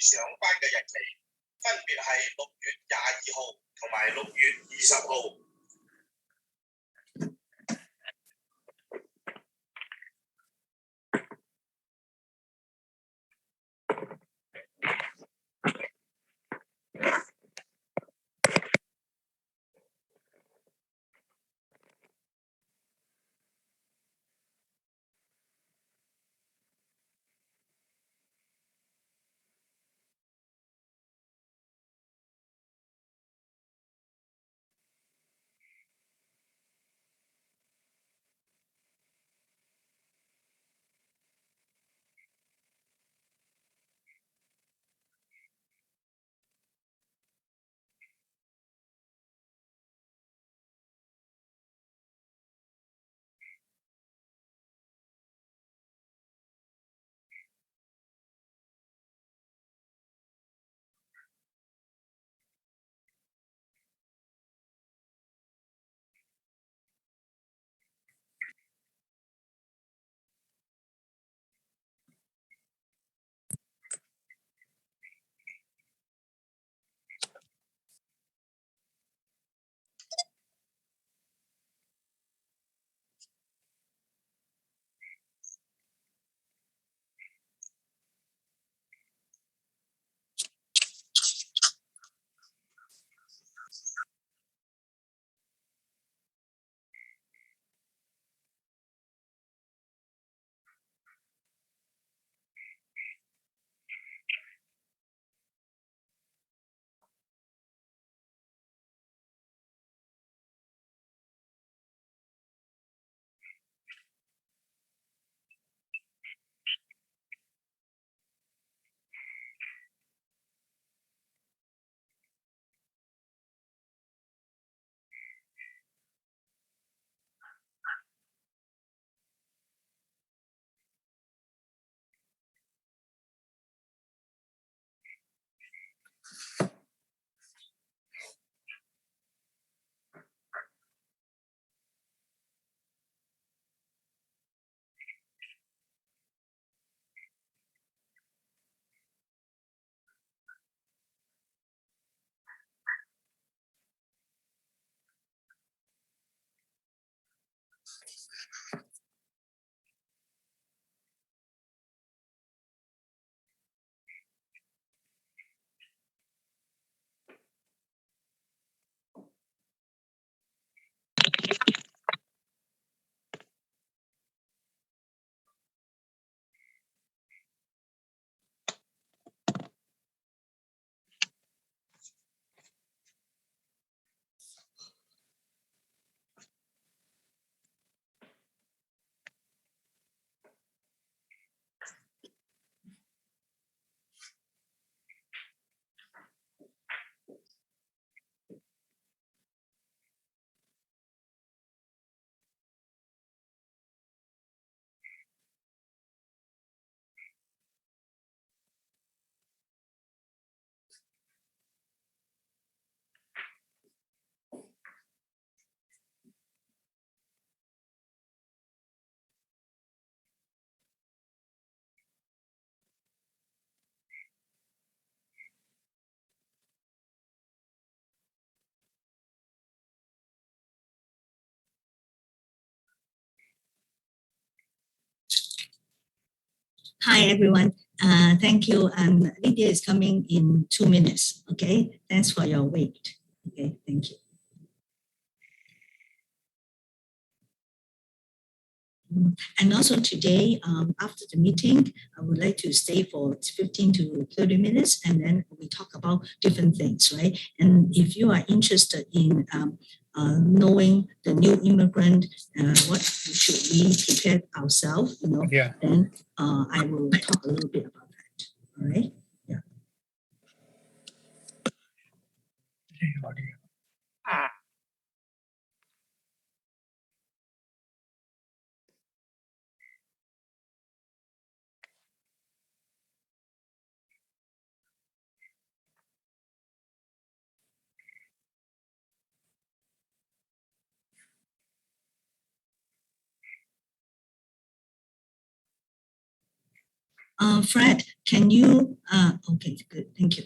上班嘅日期分別係6月22號同埋6月20號。Hi, everyone. Thank you. Lydia is coming in 2 minutes. Okay. Thanks for your wait. Okay. Thank you. And also today, after the meeting, I would like to stay for 15 to 30 minutes and then we talk about different things, right? And if you are interested in knowing the new immigrant, what should we prepare ourselves, then I will talk a little bit about that. All right. Yeah. Fred, can you, okay, good, thank you.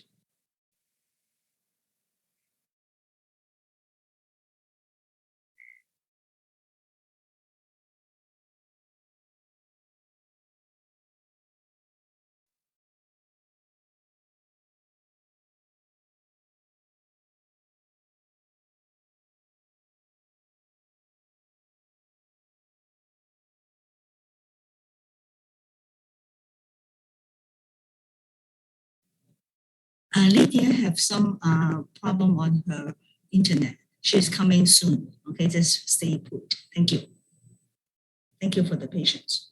Lydia have some problem on her internet. She's coming soon. Okay, just stay put. Thank you. Thank you for the patience.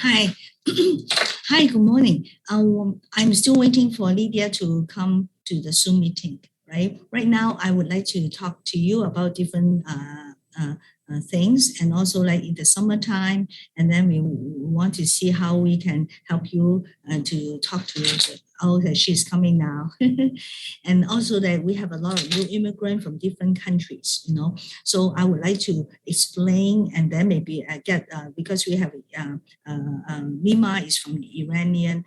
Hi. Hi, good morning. I'm still waiting for Lydia to come to the Zoom meeting, right? Right now, I would like to talk to you about different things, and also like in the summertime, and then we want to see how we can help you to talk to you. Oh, that she's coming now. And also that we have a lot of new immigrants from different countries, you know. So I would like to explain, and then maybe I get, because we have Lima is from the Iranian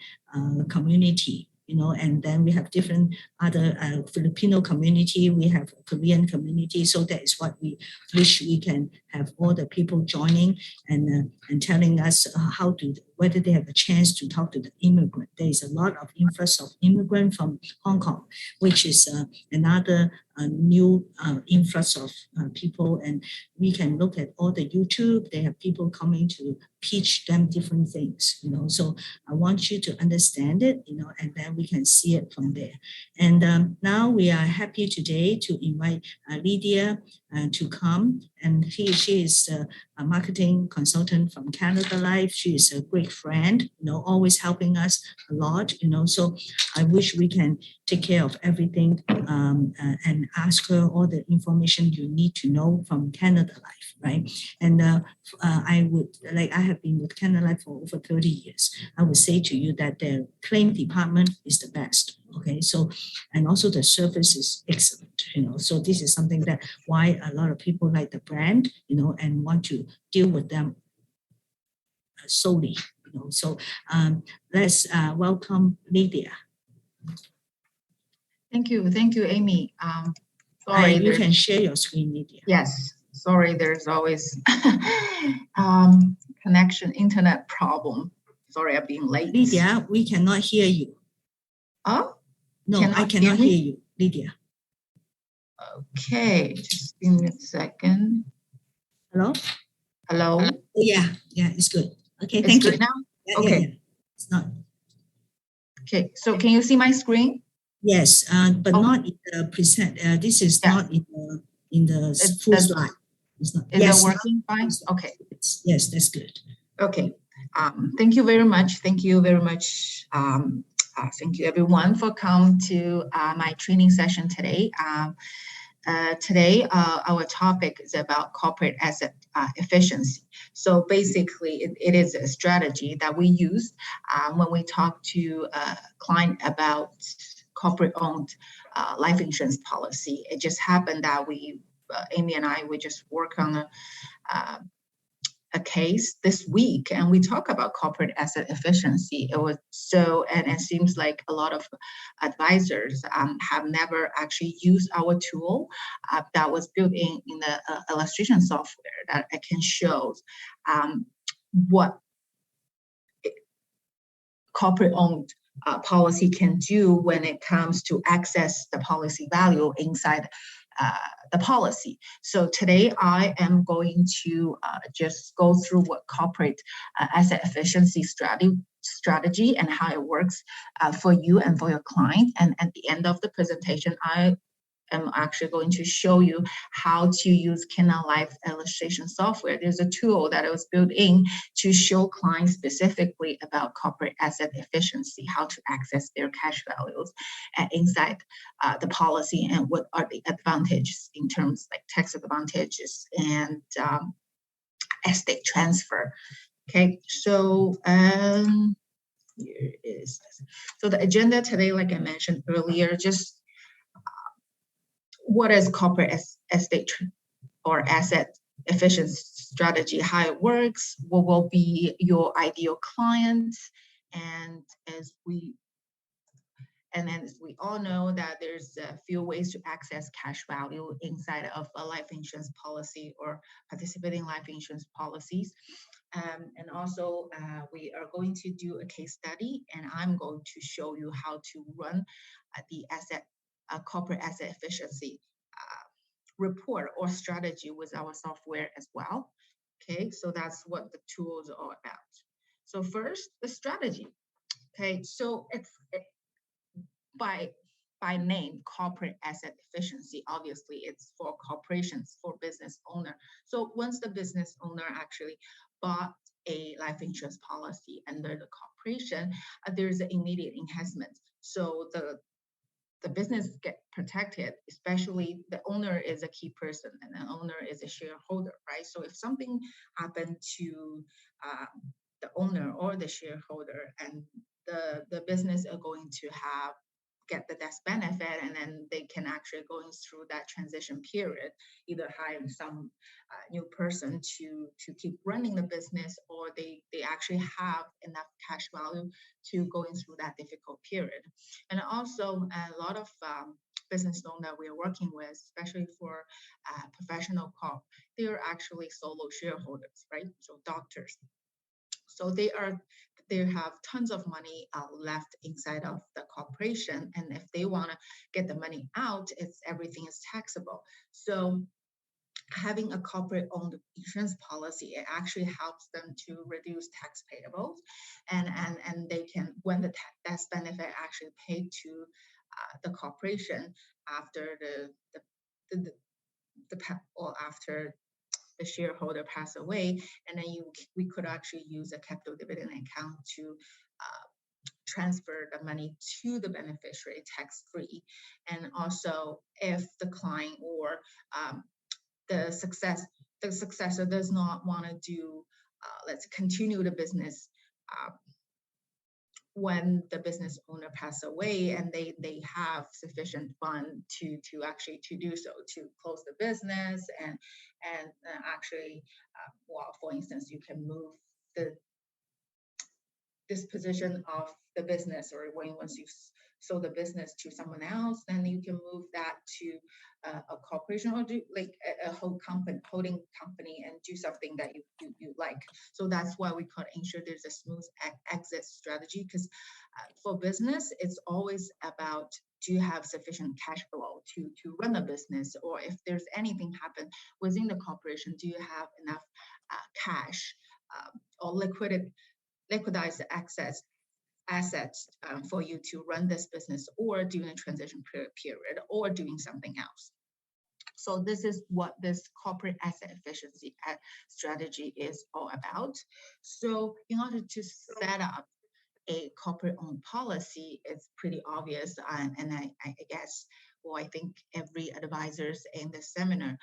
community, you know, and then we have different other Filipino community, we have Korean community. So that is what we wish we can have all the people joining and telling us how to, whether they have a chance to talk to the immigrant. There is a lot of influx of immigrant from Hong Kong, which is another new influx of people, and we can look at all the YouTube. They have people coming to teach them different things, you know. So I want you to understand it, you know, and then we can see it from there. And now we are happy today to invite Lydia to come, and she is a marketing consultant from Canada Life. She is a great friend, you know, always helping us a lot, you know. So I wish we can take care of everything and ask her all the information you need to know from Canada Life, right? And I would, like, I have been with Canada Life for over 30 years. I would say to you that their claim department is the best. Okay, so, and also the service is excellent, you know. So this is something that why a lot of people like the brand, you know, and want to deal with them solely, you know. So let's welcome Lydia. Thank you, Amy. Hi, Sorry, you can share your screen, Lydia. yes. Sorry, there's always connection, internet problem. Sorry, I'm being late. Lydia, we cannot hear you. Oh, No, I Cannot cannot hear me? hear you, Lydia. okay. Just give me a second. Hello? Hello. Oh, yeah, it's good. Okay, It's thank you. good now. Yeah, Okay. yeah. It's not. Okay, so can you see my screen? Yes, but Oh. not in the present. This is Yeah. not in the full Is- slide. It's not. Is Yes, it now working fine? it's- Okay. Yes, that's good. Okay, thank you very much. Thank you very much. Thank you everyone for coming to my training session today. Today, our topic is about corporate asset efficiency. So basically, it is a strategy that we use when we talk to a client about corporate-owned life insurance policy. It just happened that Amy and I, we just work on a case this week, and we talk about corporate asset efficiency. And it seems like a lot of advisors have never actually used our tool that was built in the illustration software that I can show what corporate-owned policy can do when it comes to access the policy value inside the policy. So today I am going to just go through what corporate asset efficiency strategy and how it works for you and for your client. And at the end of the presentation, I am actually going to show you how to use Canaan Life illustration software. There's a tool that was built in to show clients specifically about corporate asset efficiency, how to access their cash values inside the policy, and what are the advantages in terms like tax advantages and estate transfer. Okay, so here is so the agenda today, like I mentioned earlier, just what is corporate estate or asset efficiency strategy, how it works, what will be your ideal client, and as we all know that there's a few ways to access cash value inside of a life insurance policy or participating life insurance policies. And also we are going to do a case study, and I'm going to show you how to run the corporate asset efficiency report or strategy with our software as well. Okay, so that's what the tools are about. So first, the strategy. Okay, so it's by name, corporate asset efficiency. Obviously, it's for corporations, for business owner. So once the business owner actually bought a life insurance policy under the corporation, there's an immediate enhancement. So the business get protected, especially the owner is a key person and the owner is a shareholder, right? So if something happened to the owner or the shareholder, and the business are going to get the death benefit, and then they can actually going through that transition period, either hiring some new person to keep running the business, or they actually have enough cash value to going through that difficult period. And also a lot of business owners that we are working with, especially for professional corp, they are actually solo shareholders, right? So doctors. So they have tons of money left inside of the corporation, and if they want to get the money out, everything is taxable. So having a corporate-owned insurance policy, it actually helps them to reduce tax payables, and they can, when the tax benefit actually paid to the corporation after after the shareholder pass away, and then we could actually use a capital dividend account to transfer the money to the beneficiary tax-free. And also, if the client or the successor does not want to do, let's continue the business when the business owner pass away, and they have sufficient fund to actually to do so, to close the business and actually, well, for instance, you can move the disposition of the business, or once you sold the business to someone else, then you can move that to a corporation, or do like a holding company, and do something that you like. So that's why we could ensure there's a smooth exit strategy, because for business, it's always about, do you have sufficient cash flow to run a business, or if there's anything happen within the corporation, do you have enough cash or liquidize the assets for you to run this business or during a transition period or doing something else. So this is what this corporate asset efficiency strategy is all about. So in order to set up a corporate-owned policy, it's pretty obvious, and I guess, well, I think every advisors in the seminar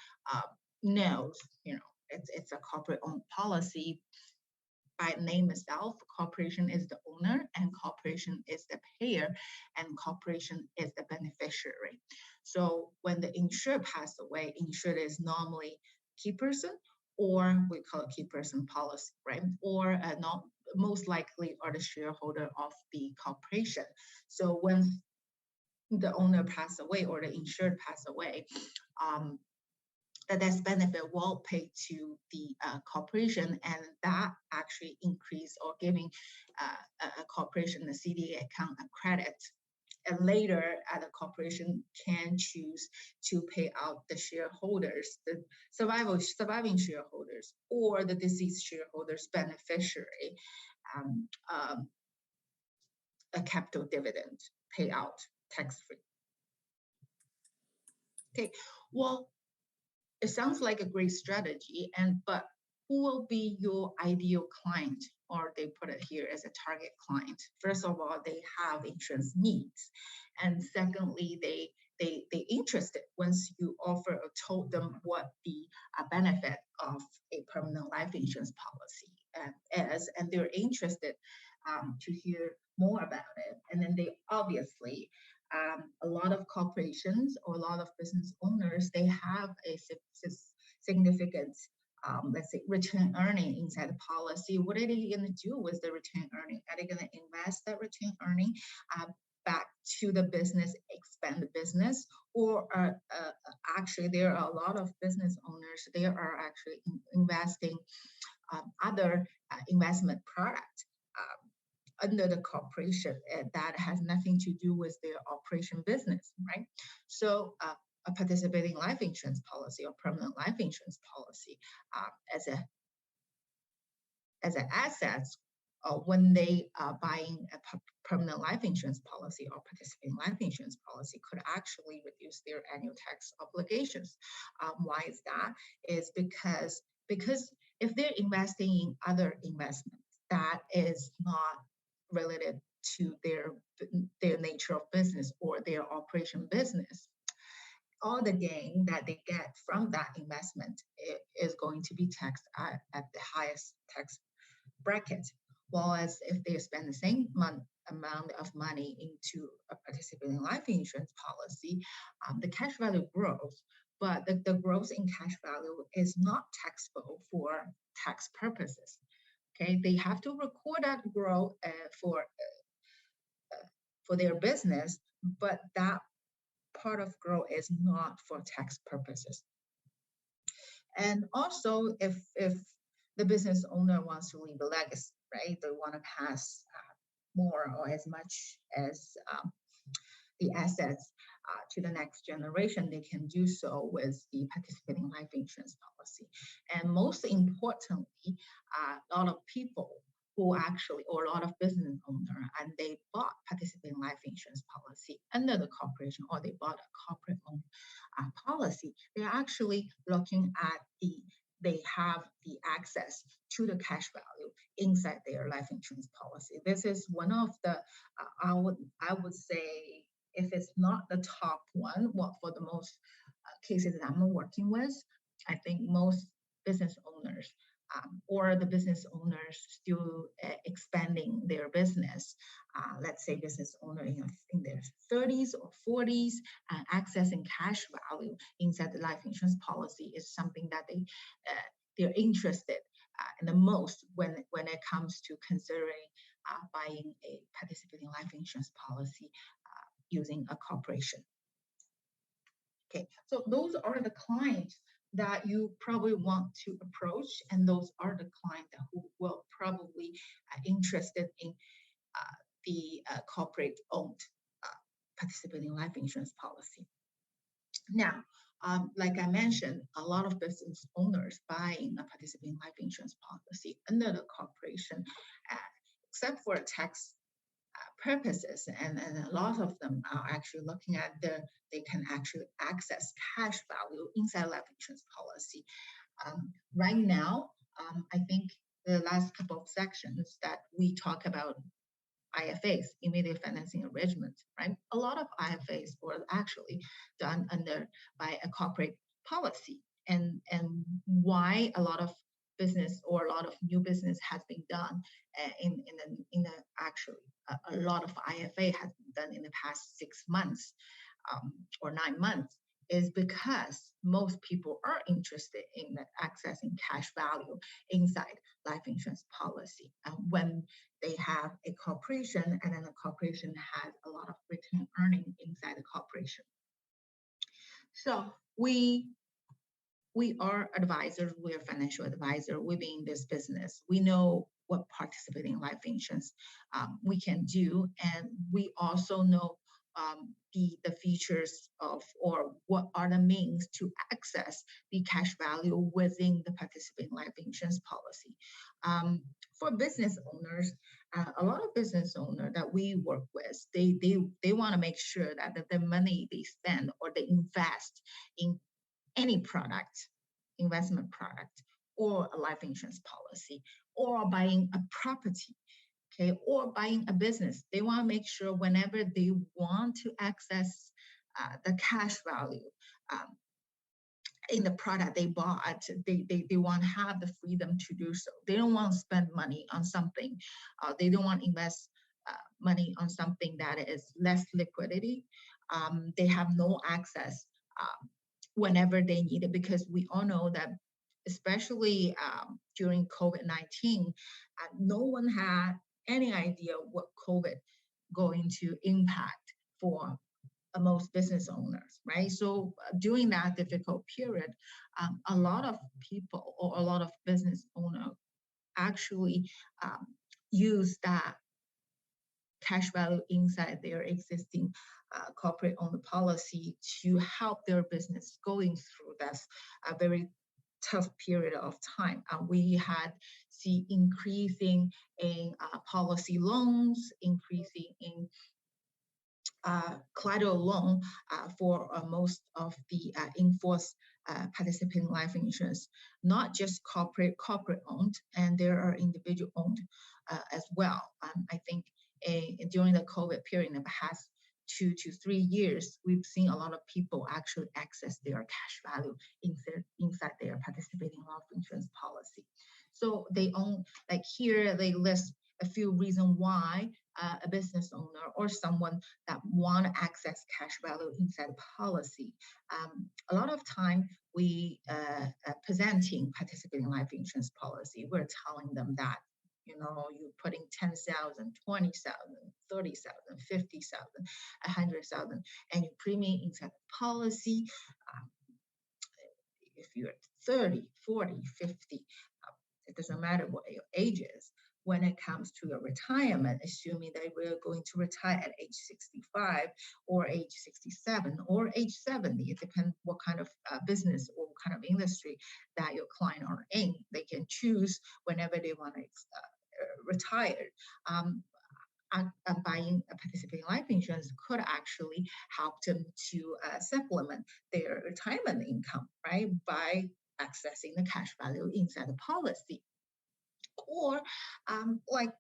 knows, it's a corporate-owned policy. By name itself, corporation is the owner and corporation is the payer and corporation is the beneficiary. So when the insured passes away, insured is normally key person, or we call it key person policy, right? Or not most likely are the shareholder of the corporation. So when the owner passes away or the insured passes away, the death benefit will pay to the corporation, and that actually increase or giving a corporation, the CDA account, a credit. And later, the corporation can choose to pay out the shareholders, the surviving shareholders, or the deceased shareholders' beneficiary, a capital dividend payout tax-free. Okay, well, it sounds like a great strategy, but who will be your ideal client? Or they put it here as a target client. First of all, they have insurance needs, and secondly, they interested once you offer or told them what the benefit of a permanent life insurance policy is, and they're interested to hear more about it. And then they obviously, a lot of corporations or a lot of business owners, they have a significant, let's say, return earning inside the policy. What are they going to do with the return earning? Are they going to invest that return earning back to the business, expand the business? Or actually, there are a lot of business owners, they are actually investing other investment product under the corporation that has nothing to do with their operation business, right? So a participating life insurance policy or permanent life insurance policy as an asset when they are buying a permanent life insurance policy or participating life insurance policy could actually reduce their annual tax obligations. Why is that? Is because if they're investing in other investments that is not related to their nature of business or their operation business, all the gain that they get from that investment is going to be taxed at the highest tax bracket. Whereas if they spend the same amount of money into a participating life insurance policy, the cash value grows, but the growth in cash value is not taxable for tax purposes. Okay, they have to record that growth for their business, but that part of growth is not for tax purposes. And also, if the business owner wants to leave a legacy, right? They want to pass more or as much as the assets to the next generation, they can do so with the participating life insurance policy. And most importantly, a lot of people who actually, or a lot of business owner, and they bought participating life insurance policy under the corporation, or they bought a corporate owned policy, they're actually looking at they have the access to the cash value inside their life insurance policy. This is one of the, I would say, if it's not the top one, for the most cases that I'm working with, I think most business owners or the business owners still expanding their business, let's say business owner in their 30s or 40s, accessing cash value inside the life insurance policy is something that they're interested in the most when it comes to considering buying a participating life insurance policy using a corporation. Okay, so those are the clients that you probably want to approach, and those are the clients who will probably interested in the corporate-owned participating life insurance policy. Now, like I mentioned, a lot of business owners buying a participating life insurance policy under the corporation, except for tax purposes, and a lot of them are actually looking at they can actually access cash value inside life insurance policy. Right now, I think the last couple of sections that we talk about IFAs, immediate financing arrangements, right? A lot of IFAs were actually done by a corporate policy, and why a lot of business or a lot of new business has been done actually a lot of IFA has been done in the past 6 months or 9 months, is because most people are interested in accessing cash value inside life insurance policy. When they have a corporation, and then the corporation has a lot of return earning inside the corporation. So we are advisors, we're financial advisor, we've been in this business. We know what participating life insurance we can do, and we also know the features of, or what are the means to access the cash value within the participating life insurance policy. For business owners, a lot of business owners that we work with, they want to make sure that the money they spend or they invest in any product, investment product, or a life insurance policy, or buying a property, okay, or buying a business, they want to make sure whenever they want to access the cash value in the product they bought, they want to have the freedom to do so. They don't want to spend money on something. They don't want to invest money on something that is less liquidity. They have no access whenever they need it, because we all know that, especially during COVID-19, no one had any idea what COVID going to impact for most business owners, right? So during that difficult period, a lot of people or a lot of business owners actually use that cash value inside their existing corporate owned policy to help their business going through this very tough period of time. We had seen increasing in policy loans, increasing in collateral loan for most of the in-force participating life insurance, not just corporate owned, and there are individual owned as well. I think during the COVID period, in the past 2 to 3 years, we've seen a lot of people actually access their cash value inside their participating life insurance policy. So they own, like here, they list a few reasons why a business owner or someone that want to access cash value inside the policy. A lot of time we presenting participating life insurance policy, we're telling them that, you know, you're putting 10,000, 20,000, 30,000, 50,000, 100,000, and you premium inside the policy. If you're 30, 40, 50, it doesn't matter what your age is. When it comes to your retirement, assuming that we're going to retire at age 65 or age 67 or age 70, it depends what kind of business or what kind of industry that your client are in. They can choose whenever they want to retire. Buying a participating life insurance could actually help them to supplement their retirement income, right, by accessing the cash value inside the policy. Or like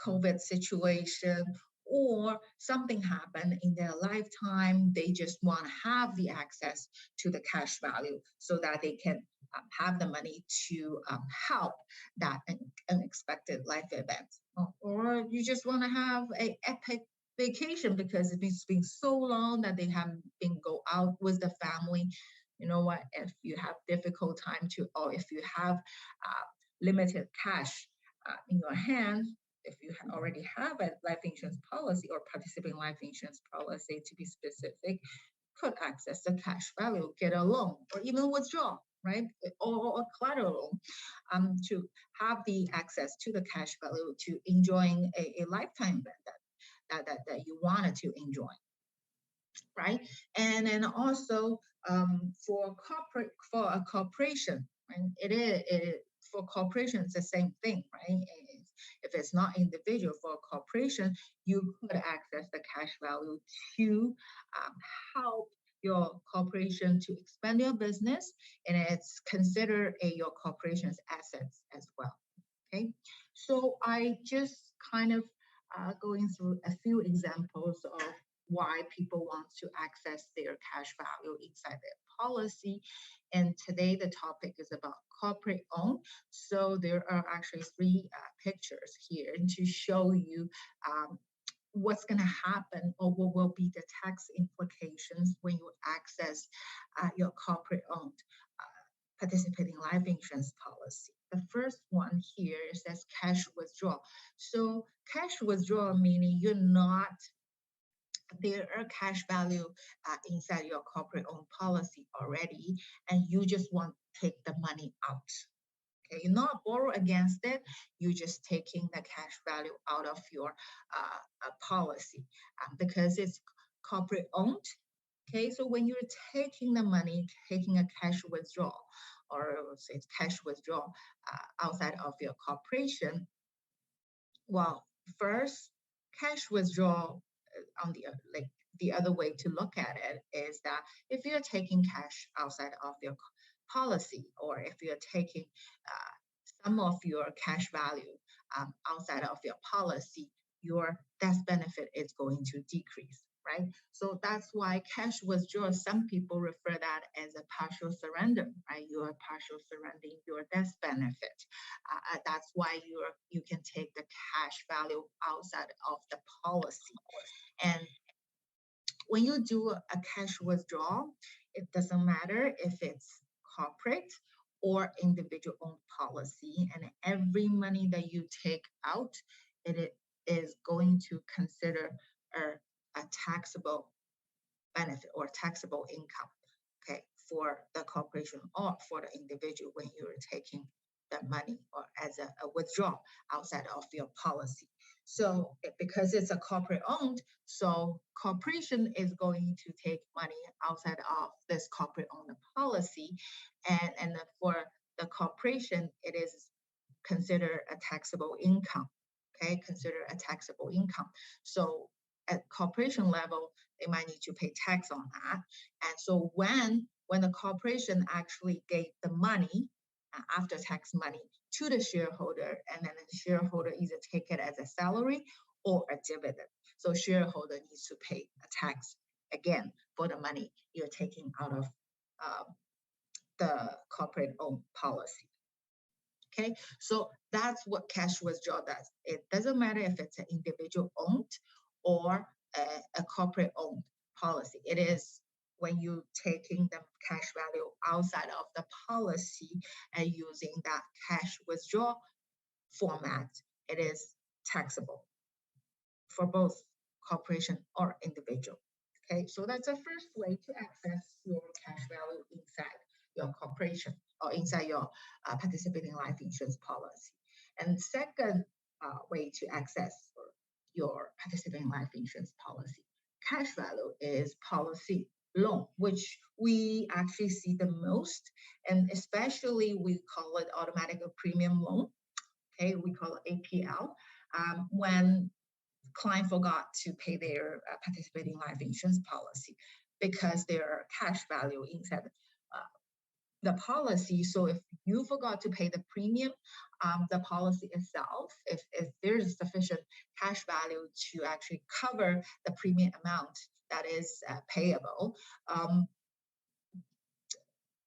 COVID situation, or something happened in their lifetime, they just want to have the access to the cash value so that they can have the money to help that unexpected life event. Or you just want to have an epic vacation because it's been so long that they haven't been go out with the family. You know what, if you have difficult time to, or if you have limited cash in your hands, if you already have a life insurance policy or participating life insurance policy, to be specific, could access the cash value, get a loan, or even withdraw, right? Or collateral to have the access to the cash value to enjoying a lifetime event that you wanted to enjoy, right? And then also for a corporation, right? It is for corporations the same thing, right? If it's not individual, for a corporation, you could access the cash value to help your corporation to expand your business, and it's considered your corporation's assets as well. Okay, so I just kind of going through a few examples of why people want to access their cash value inside their policy. And today the topic is about corporate owned. So there are actually three pictures here to show you what's going to happen or what will be the tax implications when you access your corporate owned participating life insurance policy. The first one here says cash withdrawal. So cash withdrawal meaning there are cash value inside your corporate owned policy already, and you just want to take the money out. Okay, you're not borrow against it, you're just taking the cash value out of your policy because it's corporate owned. Okay, so when you're taking the money, taking a cash withdrawal, or say it's cash withdrawal outside of your corporation, well, first, cash withdrawal on the other way to look at it is that if you're taking cash outside of your policy, or if you're taking some of your cash value outside of your policy, your death benefit is going to decrease, right? So that's why cash withdrawal, some people refer that as a partial surrender, right? You are partial surrendering your death benefit. That's why you can take the cash value outside of the policy. And when you do a cash withdrawal, it doesn't matter if it's corporate or individual owned policy, and every money that you take out, it is going to consider a taxable benefit or taxable income, okay, for the corporation or for the individual when you're taking the money or as a withdrawal outside of your policy. So because it's a corporate owned, so corporation is going to take money outside of this corporate owned policy, and for the corporation, it is considered a taxable income. Okay, consider a taxable income. So at corporation level, they might need to pay tax on that. And so when the corporation actually gave the money, after tax money, to the shareholder, and then the shareholder either take it as a salary or a dividend. So shareholder needs to pay a tax again for the money you're taking out of the corporate owned policy. Okay, so that's what cash withdrawal does. It doesn't matter if it's an individual owned or a corporate owned policy. It is when you're taking the cash value outside of the policy and using that cash withdrawal format, it is taxable for both corporation or individual. Okay, so that's the first way to access your cash value inside your corporation or inside your participating life insurance policy. And second way to access your participating life insurance policy cash value is policy loan, which we actually see the most, and especially we call it automatic premium loan. Okay, we call it APL. When client forgot to pay their participating life insurance policy because there are cash value inside the policy. So if you forgot to pay the premium, the policy itself, if there's sufficient cash value to actually cover the premium amount that is payable,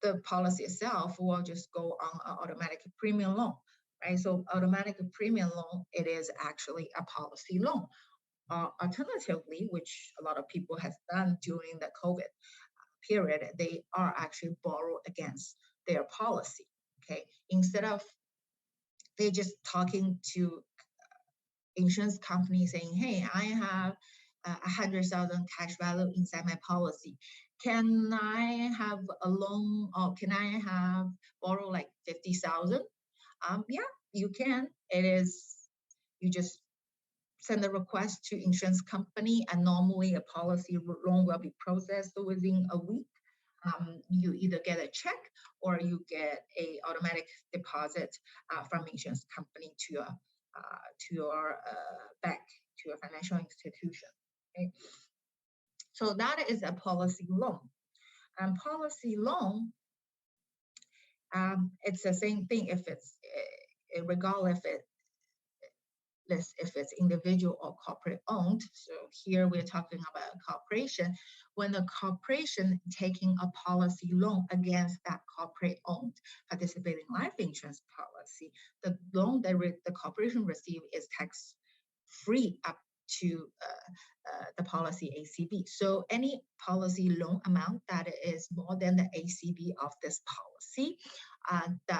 the policy itself will just go on an automatic premium loan, right? So automatic premium loan, it is actually a policy loan. Alternatively, which a lot of people have done during the COVID period, they are actually borrow against their policy. Okay, instead of they just talking to insurance company saying, "Hey, I have 100,000 cash value inside my policy. Can I have a loan, or can I have borrow like 50,000?" Yeah, you can. It is you just send a request to insurance company, and normally a policy loan will be processed within a week. You either get a check or you get a automatic deposit from insurance company to your to your bank, to your financial institution. Okay, so that is a policy loan. And policy loan, it's the same thing if it's regardless if it's individual or corporate owned. So here we're talking about a corporation. When the corporation taking a policy loan against that corporate owned participating life insurance policy, the loan that the corporation receive is tax free up to the policy ACB. So any policy loan amount that is more than the ACB of this policy, the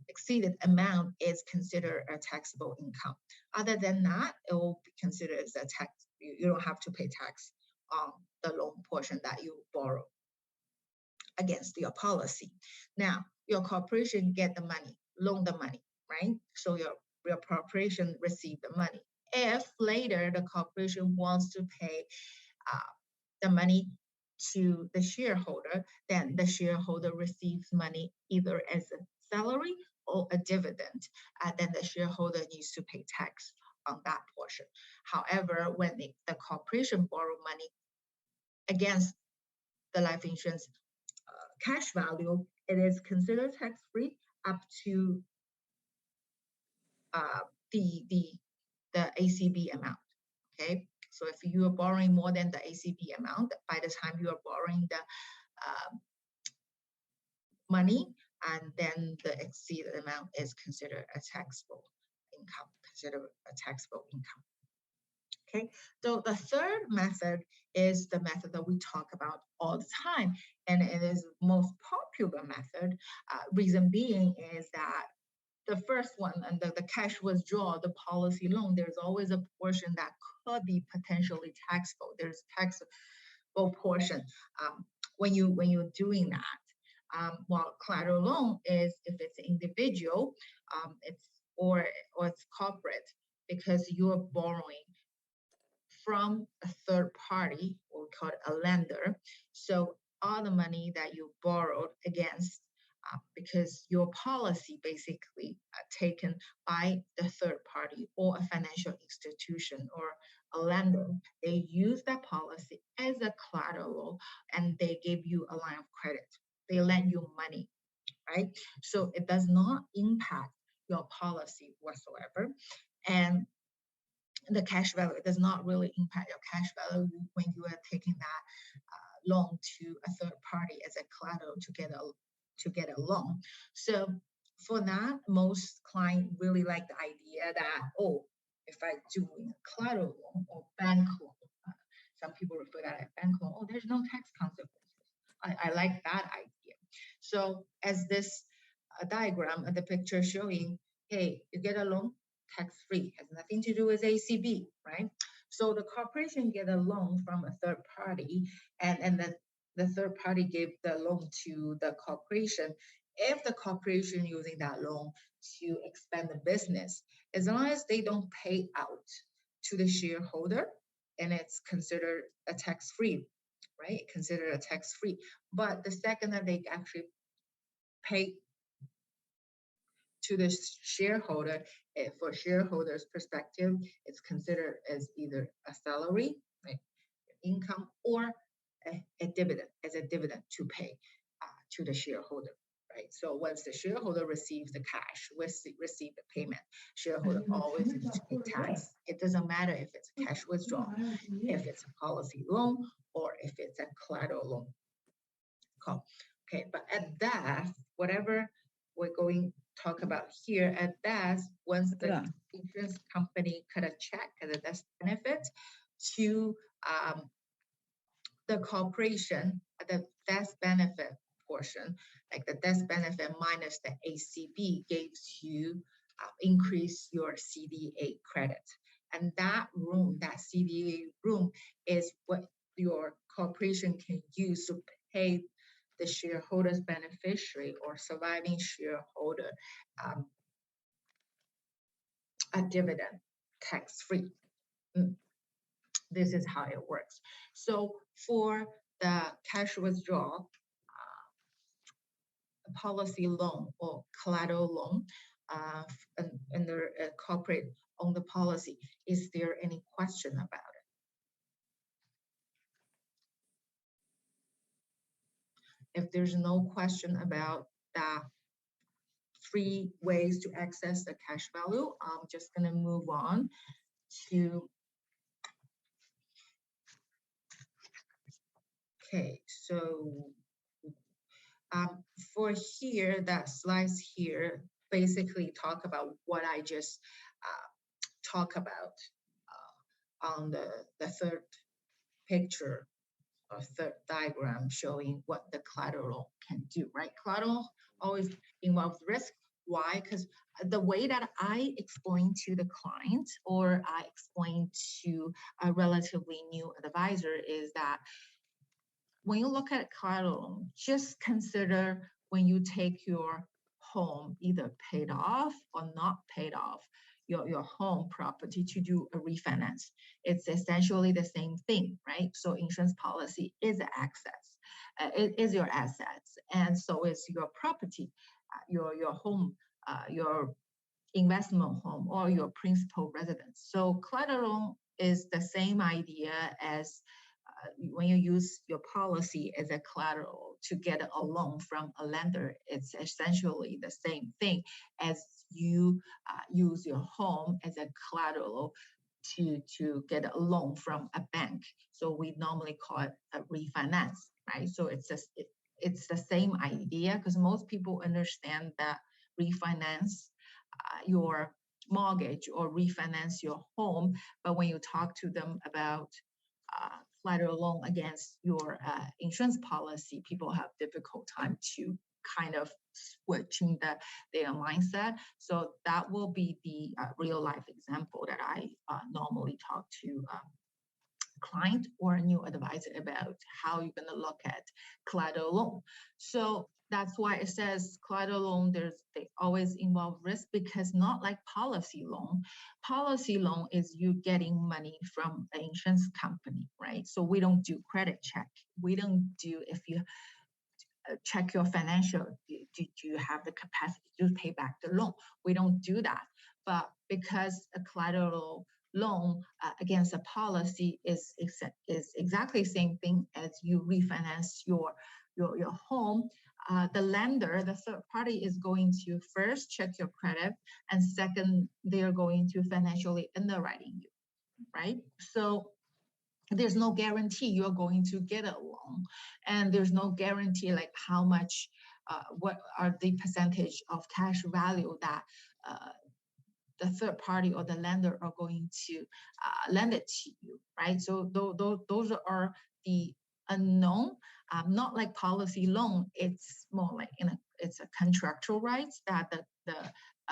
exceeded amount is considered a taxable income. Other than that, it will be considered as a tax. You don't have to pay tax on the loan portion that you borrow against your policy. Now, your corporation get the money, loan the money, right? So your corporation receive the money. If later the corporation wants to pay the money to the shareholder, then the shareholder receives money either as a salary or a dividend, then the shareholder needs to pay tax on that portion. However, when the corporation borrow money against the life insurance cash value, it is considered tax-free up to the ACB amount. Okay, so if you are borrowing more than the ACB amount, by the time you are borrowing the money, and then the exceeded amount is considered a taxable income, Okay, so the third method is the method that we talk about all the time, and it is the most popular method. Reason being is that the first one, and the cash withdrawal, the policy loan, there's always a portion that could be potentially taxable. There's taxable portion when you're doing that. While collateral loan is if it's individual, or it's corporate, because you're borrowing from a third party, or we call it a lender. So all the money that you borrowed against, because your policy basically taken by the third party or a financial institution or a lender, they use that policy as a collateral and they give you a line of credit. They lend you money, right? So it does not impact your policy whatsoever. And the cash value, it does not really impact your cash value when you are taking that loan to a third party as a collateral to get a loan. So for that, most clients really like the idea that, oh, if I do a collateral loan or bank loan, some people refer that as bank loan, oh, there's no tax consequences. I like that idea. So as this diagram and the picture showing, hey, you get a loan tax-free, has nothing to do with ACB, right? So the corporation get a loan from a third party, and then the third party gave the loan to the corporation. If the corporation using that loan to expand the business, as long as they don't pay out to the shareholder, and it's considered a tax-free, right? Considered a tax-free. But the second that they actually pay to the shareholder, for shareholders' perspective, it's considered as either a salary, right, income, or a dividend, as a dividend to pay to the shareholder, right? So once the shareholder receives the cash, receive the payment, shareholder always needs to pay tax. It doesn't matter if it's a cash withdrawal, if it's a policy loan, or if it's a collateral loan. Cool. Okay, but at that, whatever we're going to talk about here, at that, once the insurance company cut a check as a death benefit to the corporation, the death benefit portion, like the death benefit minus the ACB, gives you increase your CDA credit. And that room, that CDA room, is what your corporation can use to pay the shareholder's beneficiary or surviving shareholder a dividend tax-free. This is how it works. So for the cash withdrawal, policy loan or collateral loan, under a corporate owned policy. Is there any question about it? If there's no question about that 3 ways to access the cash value, I'm just going to move on to. Okay, so for here, that slides here basically talk about what I just talk about on the third picture or third diagram showing what the collateral can do, right? Collateral always involves risk. Why? Because the way that I explain to the client or I explain to a relatively new advisor is that when you look at collateral, just consider when you take your home either paid off or not paid off, your home property to do a refinance. It's essentially the same thing, right? So insurance policy is an access. It is your assets, and so is your property, your home, your investment home, or your principal residence. So collateral is the same idea as when you use your policy as a collateral to get a loan from a lender. It's essentially the same thing as you use your home as a collateral to get a loan from a bank. So we normally call it a refinance, right? So it's the same idea, because most people understand that refinance your mortgage or refinance your home, but when you talk to them about collateral loan against your insurance policy, people have difficult time to kind of switching their mindset. So that will be the real life example that I normally talk to client or a new advisor about how you're going to look at collateral loan. So that's why it says collateral loan, they always involve risk, because not like policy loan. Policy loan is you getting money from an insurance company, right? So we don't do credit check. We don't do, if you check your financial, do you have the capacity to pay back the loan? We don't do that. But because a collateral loan against a policy is exactly the same thing as you refinance your home, the lender, the third party, is going to first check your credit, and second, they're going to financially underwriting you, right? So there's no guarantee you're going to get a loan, and there's no guarantee like how much, what are the percentage of cash value that the third party or the lender are going to lend it to you, right? So those are the unknown. Not like policy loan, it's more like it's a contractual rights that the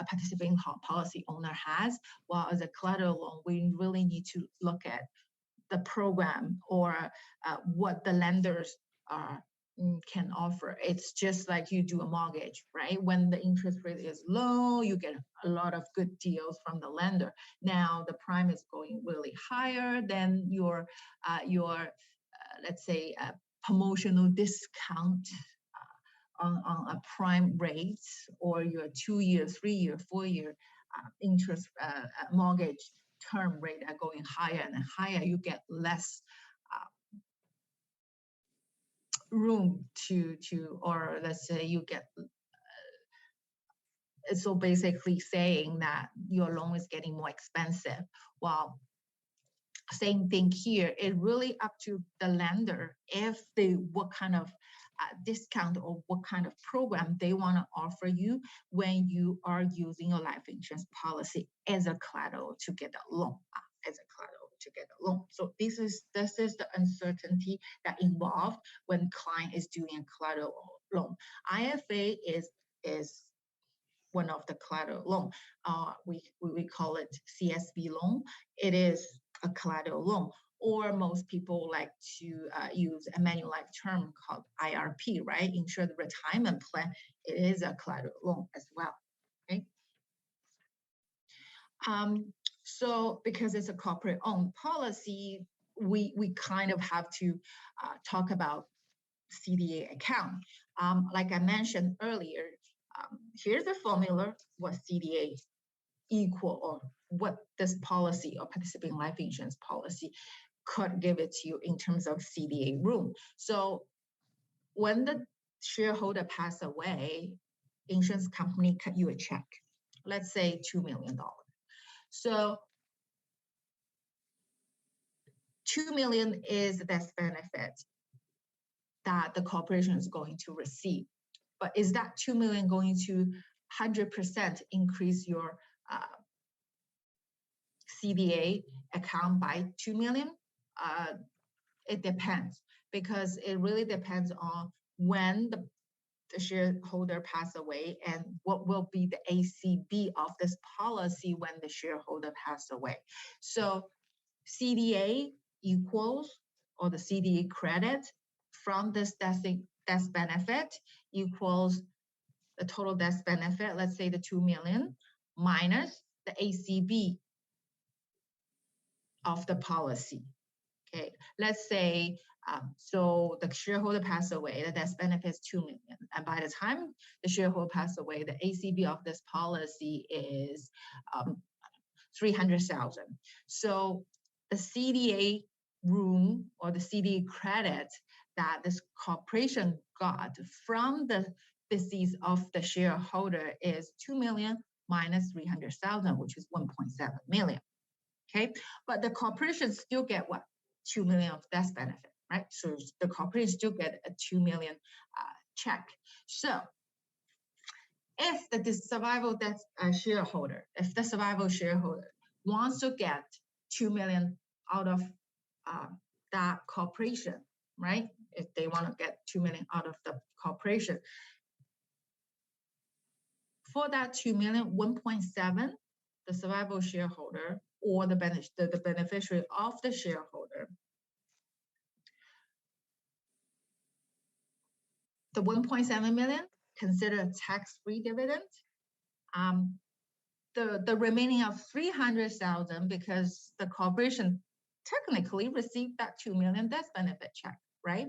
participating policy owner has, while as a collateral loan, we really need to look at the program or what the lenders can offer. It's just like you do a mortgage, right? When the interest rate is low, you get a lot of good deals from the lender. Now the prime is going really higher, then your let's say a promotional discount on a prime rate, or your 2-year, 3-year, 4-year interest mortgage term rate are going higher and higher, you get less room to, or let's say you get, so basically saying that your loan is getting more expensive. While same thing here, it really up to the lender if they, what kind of discount or what kind of program they want to offer you when you are using a life insurance policy as a collateral to get a loan, So this is the uncertainty that involved when client is doing a collateral loan. IFA is one of the collateral loan. We call it CSV loan. It is a collateral loan, or most people like to use a Manulife term called IRP, right? Insured Retirement Plan. It is a collateral loan as well, okay? So because it's a corporate owned policy, we kind of have to talk about CDA account. Like I mentioned earlier, here's the formula, what CDA equal, or what this policy or participating life insurance policy could give it to you in terms of CDA room. So when the shareholder pass away, insurance company cut you a check, let's say $2 million. So $2 million is the death benefit that the corporation is going to receive. But is that $2 million going to 100% increase your CDA account by $2 million? It depends, because it really depends on when the shareholder pass away and what will be the ACB of this policy when the shareholder passed away. So CDA equals, or the CDA credit from this death benefit equals the total death benefit, let's say the $2 million, minus the ACB of the policy. Okay, let's say, so the shareholder passed away, the death benefit is $2 million. And by the time the shareholder passed away, the ACB of this policy is 300,000. So the CDA room, or the CDA credit that this corporation got from the decease of the shareholder is $2 million minus 300,000, which is 1.7 million. Okay, but the corporation still get what? $2 million of death benefit, right? So the corporation still get a $2 million check. So if the survival death shareholder, if the survival shareholder wants to get $2 million out of that corporation, right? If they want to get $2 million out of the corporation, for that $2 million, 1.7, the survival shareholder or the beneficiary of the shareholder, the 1.7 million consider a tax-free dividend. The remaining of 300,000, because the corporation technically received that $2 million death benefit check, right?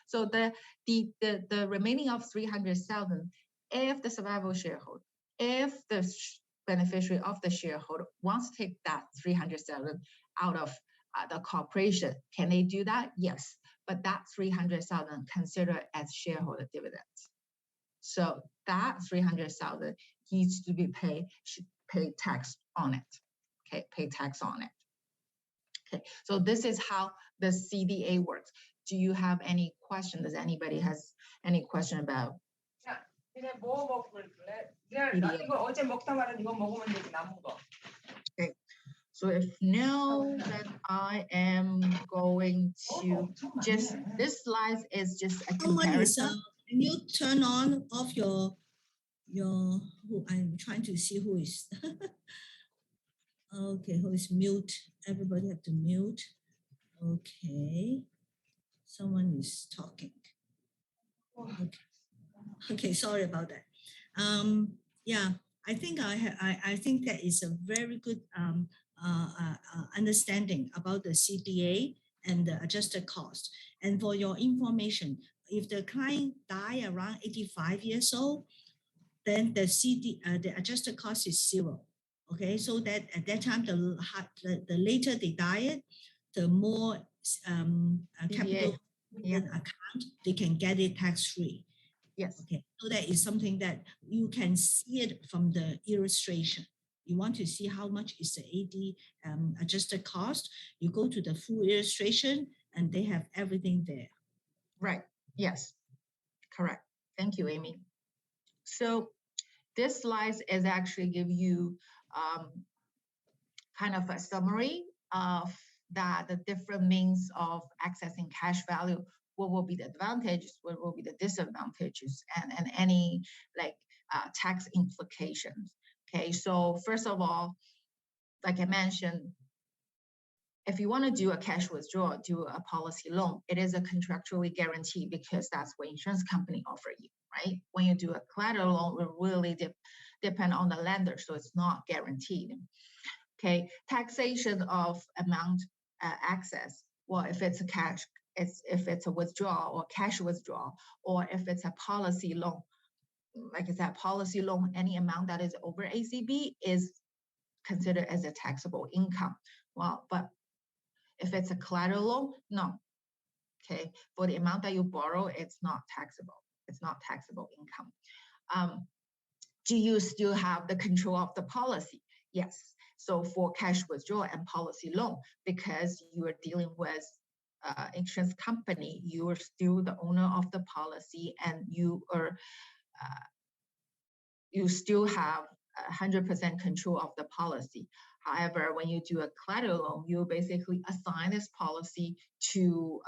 So the remaining of 300,000, if the survival shareholder, if the beneficiary of the shareholder wants to take that 300,000 out of the corporation, can they do that? Yes, but that 300,000 considered as shareholder dividends. So that 300,000 needs to be paid, should pay tax on it. Okay, pay tax on it. Okay, so this is how the CDA works. Do you have any questions? Does anybody has any question about? 그냥 뭐 먹을래? 그냥 이거 어제 먹다 말은 이거 먹으면 되지 남은 거. Okay, so if no, then I am going to just, this slide is just a comparison. Can you turn on off your who I'm trying to see who is okay, who is mute? Everybody have to mute. Okay, someone is talking. Okay, sorry about that. Yeah, I think I think that is a very good understanding about the CDA and the adjusted cost. And for your information, if the client die around 85 years old, then the adjusted cost is 0. Okay, so that at that time, the later they die, the more capital account they can get it tax-free. Yes. Okay, so that is something that you can see it from the illustration. You want to see how much is the AD adjusted cost, you go to the full illustration and they have everything there. Right, yes, correct. Thank you, Amy. So this slide is actually give you kind of a summary of the different means of accessing cash value. What will be the advantages, what will be the disadvantages, and any like tax implications. Okay, so first of all, like I mentioned, if you want to do a cash withdrawal, do a policy loan, it is a contractually guaranteed because that's what insurance company offer you, right? When you do a collateral loan, it really depend on the lender, so it's not guaranteed. Okay, taxation of amount access. Well, if it's a cash, if it's a withdrawal or cash withdrawal, or if it's a policy loan, like I said, policy loan, any amount that is over ACB is considered as a taxable income. Well, but if it's a collateral loan, no. Okay, for the amount that you borrow, it's not taxable. It's not taxable income. Do you still have the control of the policy? Yes. So for cash withdrawal and policy loan, because you are dealing with insurance company, you are still the owner of the policy, and you are you still have 100% control of the policy. However, when you do a collateral loan, you basically assign this policy to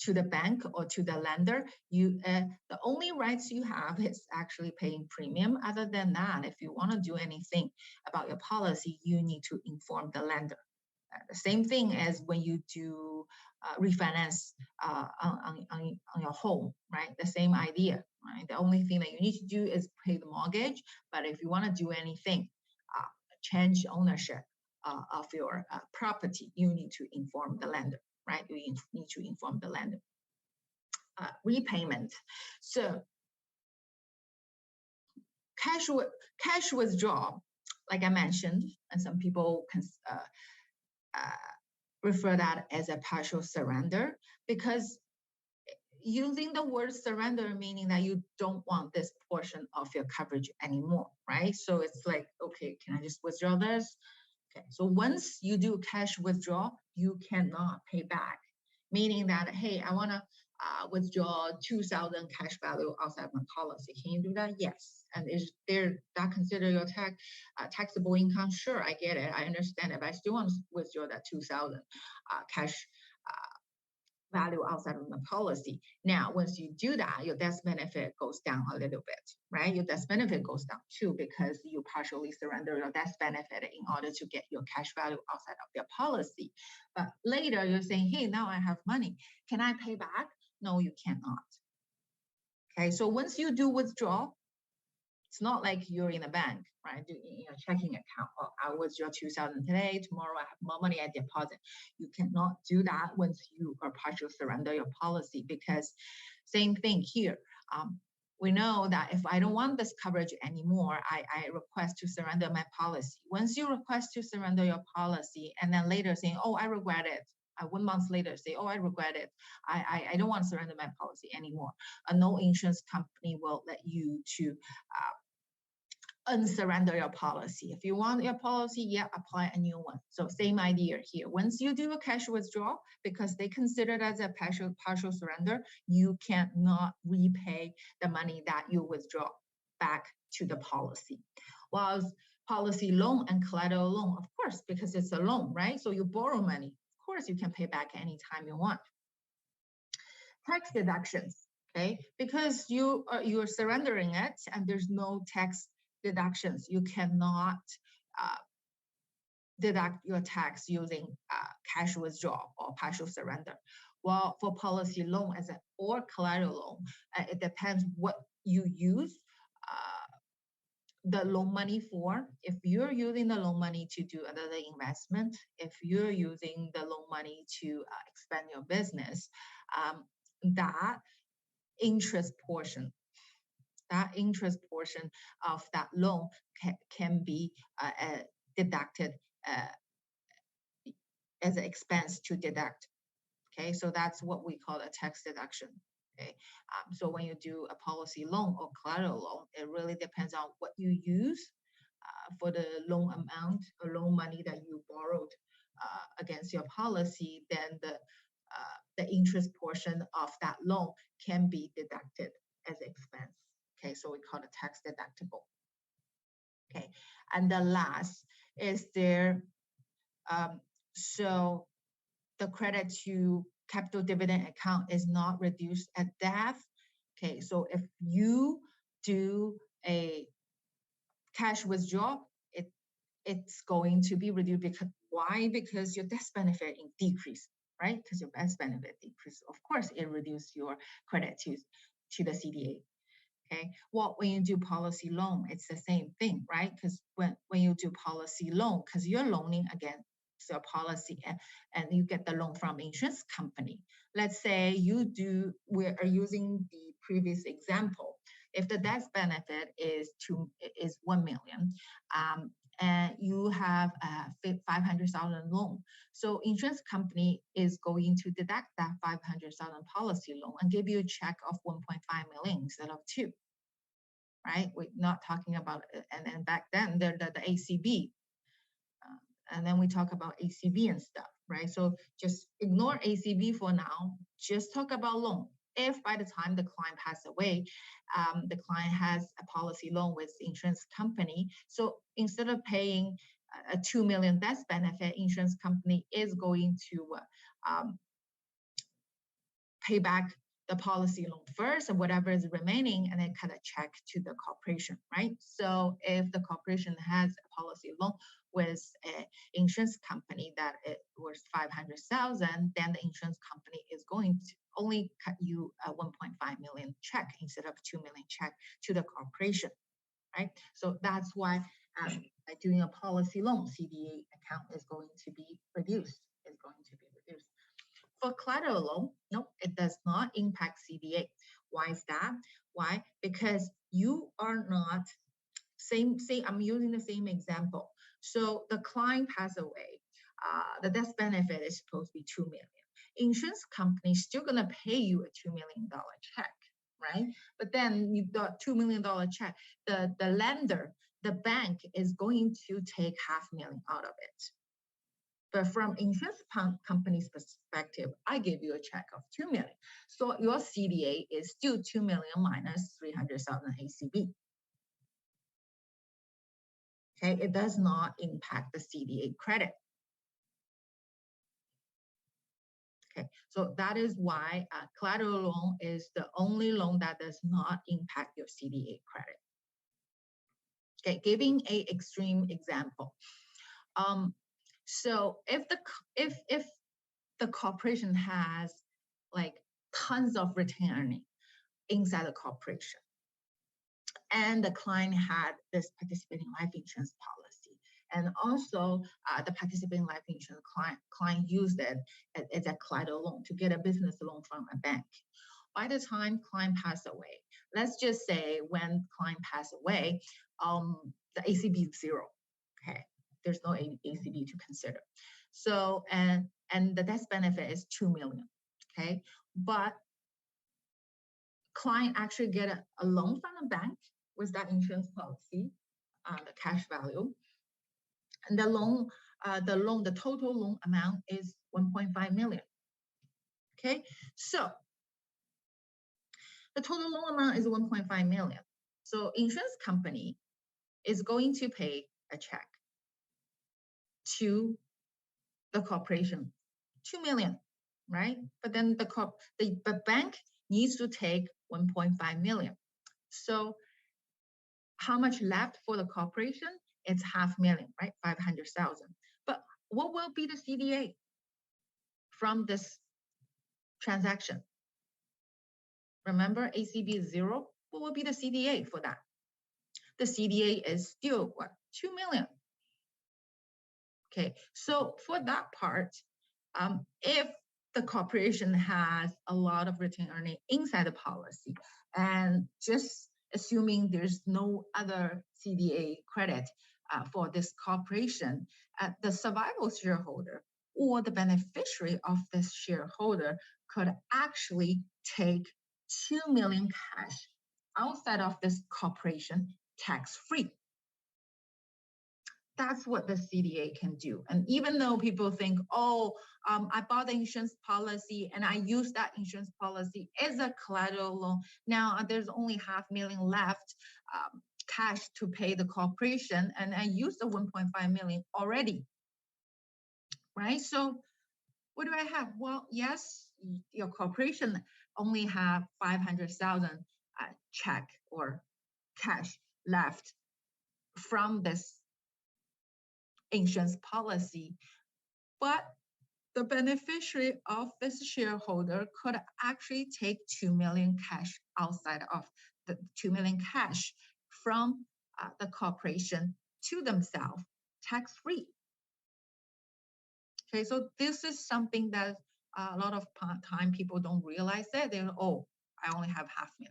the bank or to the lender. You the only rights you have is actually paying premium. Other than that, if you want to do anything about your policy, you need to inform the lender. The same thing as when you do refinance on your home, right? The same idea, right? The only thing that you need to do is pay the mortgage. But if you want to do anything, change ownership of your property, you need to inform the lender, right? You need to inform the lender. Repayment. So cash withdrawal, like I mentioned, and some people can refer that as a partial surrender, because using the word surrender meaning that you don't want this portion of your coverage anymore, right? So it's like, okay, can I just withdraw this? Okay, so once you do cash withdrawal, you cannot pay back, meaning that, hey, I want to withdraw 2,000 cash value outside my policy. Can you do that? Yes. And is there that consider your taxable income? Sure, I get it. I understand it, but I still want to withdraw that 2,000 cash value outside of the policy. Now, once you do that, your death benefit goes down a little bit, right? Your death benefit goes down too, because you partially surrender your death benefit in order to get your cash value outside of your policy. But later you're saying, hey, now I have money. Can I pay back? No, you cannot. Okay, so once you do withdraw, it's not like you're in a bank, right? In your checking account. Oh, I withdraw 2,000 today. Tomorrow I have more money at deposit. You cannot do that once you are partial surrender your policy, because same thing here. We know that if I don't want this coverage anymore, I request to surrender my policy. Once you request to surrender your policy and then later saying, oh, I regret it. 1 month later say, oh, I regret it. I don't want to surrender my policy anymore. No insurance company will let you to unsurrender your policy. If you want your policy, yeah, apply a new one. So same idea here. Once you do a cash withdrawal, because they consider it as a partial surrender, you cannot repay the money that you withdraw back to the policy. While policy loan and collateral loan, of course, because it's a loan, right? So you borrow money. Of course, you can pay back anytime you want. Tax deductions, okay? Because you're surrendering it and there's no tax deductions. You cannot deduct your tax using cash withdrawal or partial surrender. Well, for policy loan or collateral loan, it depends what you use the loan money for. If you're using the loan money to do another investment, if you're using the loan money to expand your business, that interest portion of that loan can be deducted as an expense to deduct. Okay, so that's what we call a tax deduction. Okay, so when you do a policy loan or collateral loan, it really depends on what you use for the loan amount or loan money that you borrowed against your policy. Then the interest portion of that loan can be deducted as expense. Okay, so we call it tax deductible. Okay, and the last is there. So the credit to capital dividend account is not reduced at death. Okay, so if you do a cash withdrawal, it's going to be reduced. Because why? Because your death benefit decrease, right? Because your death benefit decrease. Of course, it reduces your credit to the CDA. Okay, well, when you do policy loan, it's the same thing, right? Because when you do policy loan, because you're loaning against your policy and you get the loan from insurance company. Let's say we are using the previous example. if the death benefit is 1 million, and you have a 500,000 loan, so insurance company is going to deduct that 500,000 policy loan and give you a check of 1.5 million instead of 2. Right? We're not talking about, and then back then the ACB, and then we talk about ACB and stuff, right? So just ignore ACB for now. Just talk about loan. If by the time the client passes away, the client has a policy loan with the insurance company, so instead of paying a 2 million death benefit, insurance company is going to pay back the policy loan first and whatever is remaining, and then cut a check to the corporation, right? So if the corporation has a policy loan with an insurance company that it was 500,000, then the insurance company is going to only cut you a 1.5 million check instead of 2 million check to the corporation, right? So that's why by doing a policy loan, CDA account is going to be reduced. For collateral loan, no, it does not impact CDA. Why is that? Why? Because you are not, say I'm using the same example. So the client passed away. The death benefit is supposed to be 2 million. Insurance company is still gonna pay you a $2 million check, right? But then you got $2 million check. The lender, the bank is going to take $500,000 out of it. But from insurance company's perspective, I give you a check of 2 million. So your CDA is still 2 million minus 300,000 ACB. Okay, it does not impact the CDA credit. Okay, so that is why collateral loan is the only loan that does not impact your CDA credit. Okay, giving an extreme example. So if the corporation has like tons of retained earning inside the corporation, and the client had this participating life insurance policy, and also the participating life insurance client used it as a collateral loan to get a business loan from a bank. By the time client passed away, let's just say when client passed away, the ACB is 0. Okay. There's no ACB to consider. So, and the death benefit is 2 million, okay? But client actually get a loan from the bank with that insurance policy, the cash value. And the total loan amount is 1.5 million, okay? So the total loan amount is 1.5 million. So insurance company is going to pay a check to the corporation, 2 million, right? But then the bank needs to take 1.5 million. So how much left for the corporation? It's $500,000, right? 500,000. But what will be the CDA from this transaction? Remember, ACB is 0. What will be the CDA for that? The CDA is still what? 2 million. Okay, so for that part, if the corporation has a lot of retained earning inside the policy, and just assuming there's no other CDA credit for this corporation, the survival shareholder or the beneficiary of this shareholder could actually take 2 million cash outside of this corporation tax-free. That's what the CDA can do. And even though people think, oh, I bought the insurance policy and I used that insurance policy as a collateral loan, now there's only $500,000 left cash to pay the corporation, and I used the 1.5 million already, right? So what do I have? Well, yes, your corporation only have 500,000 check or cash left from this insurance policy, but the beneficiary of this shareholder could actually take 2 million cash outside of the 2 million cash from the corporation to themselves tax-free. Okay, so this is something that a lot of time people don't realize that. They're, oh, I only have $500,000,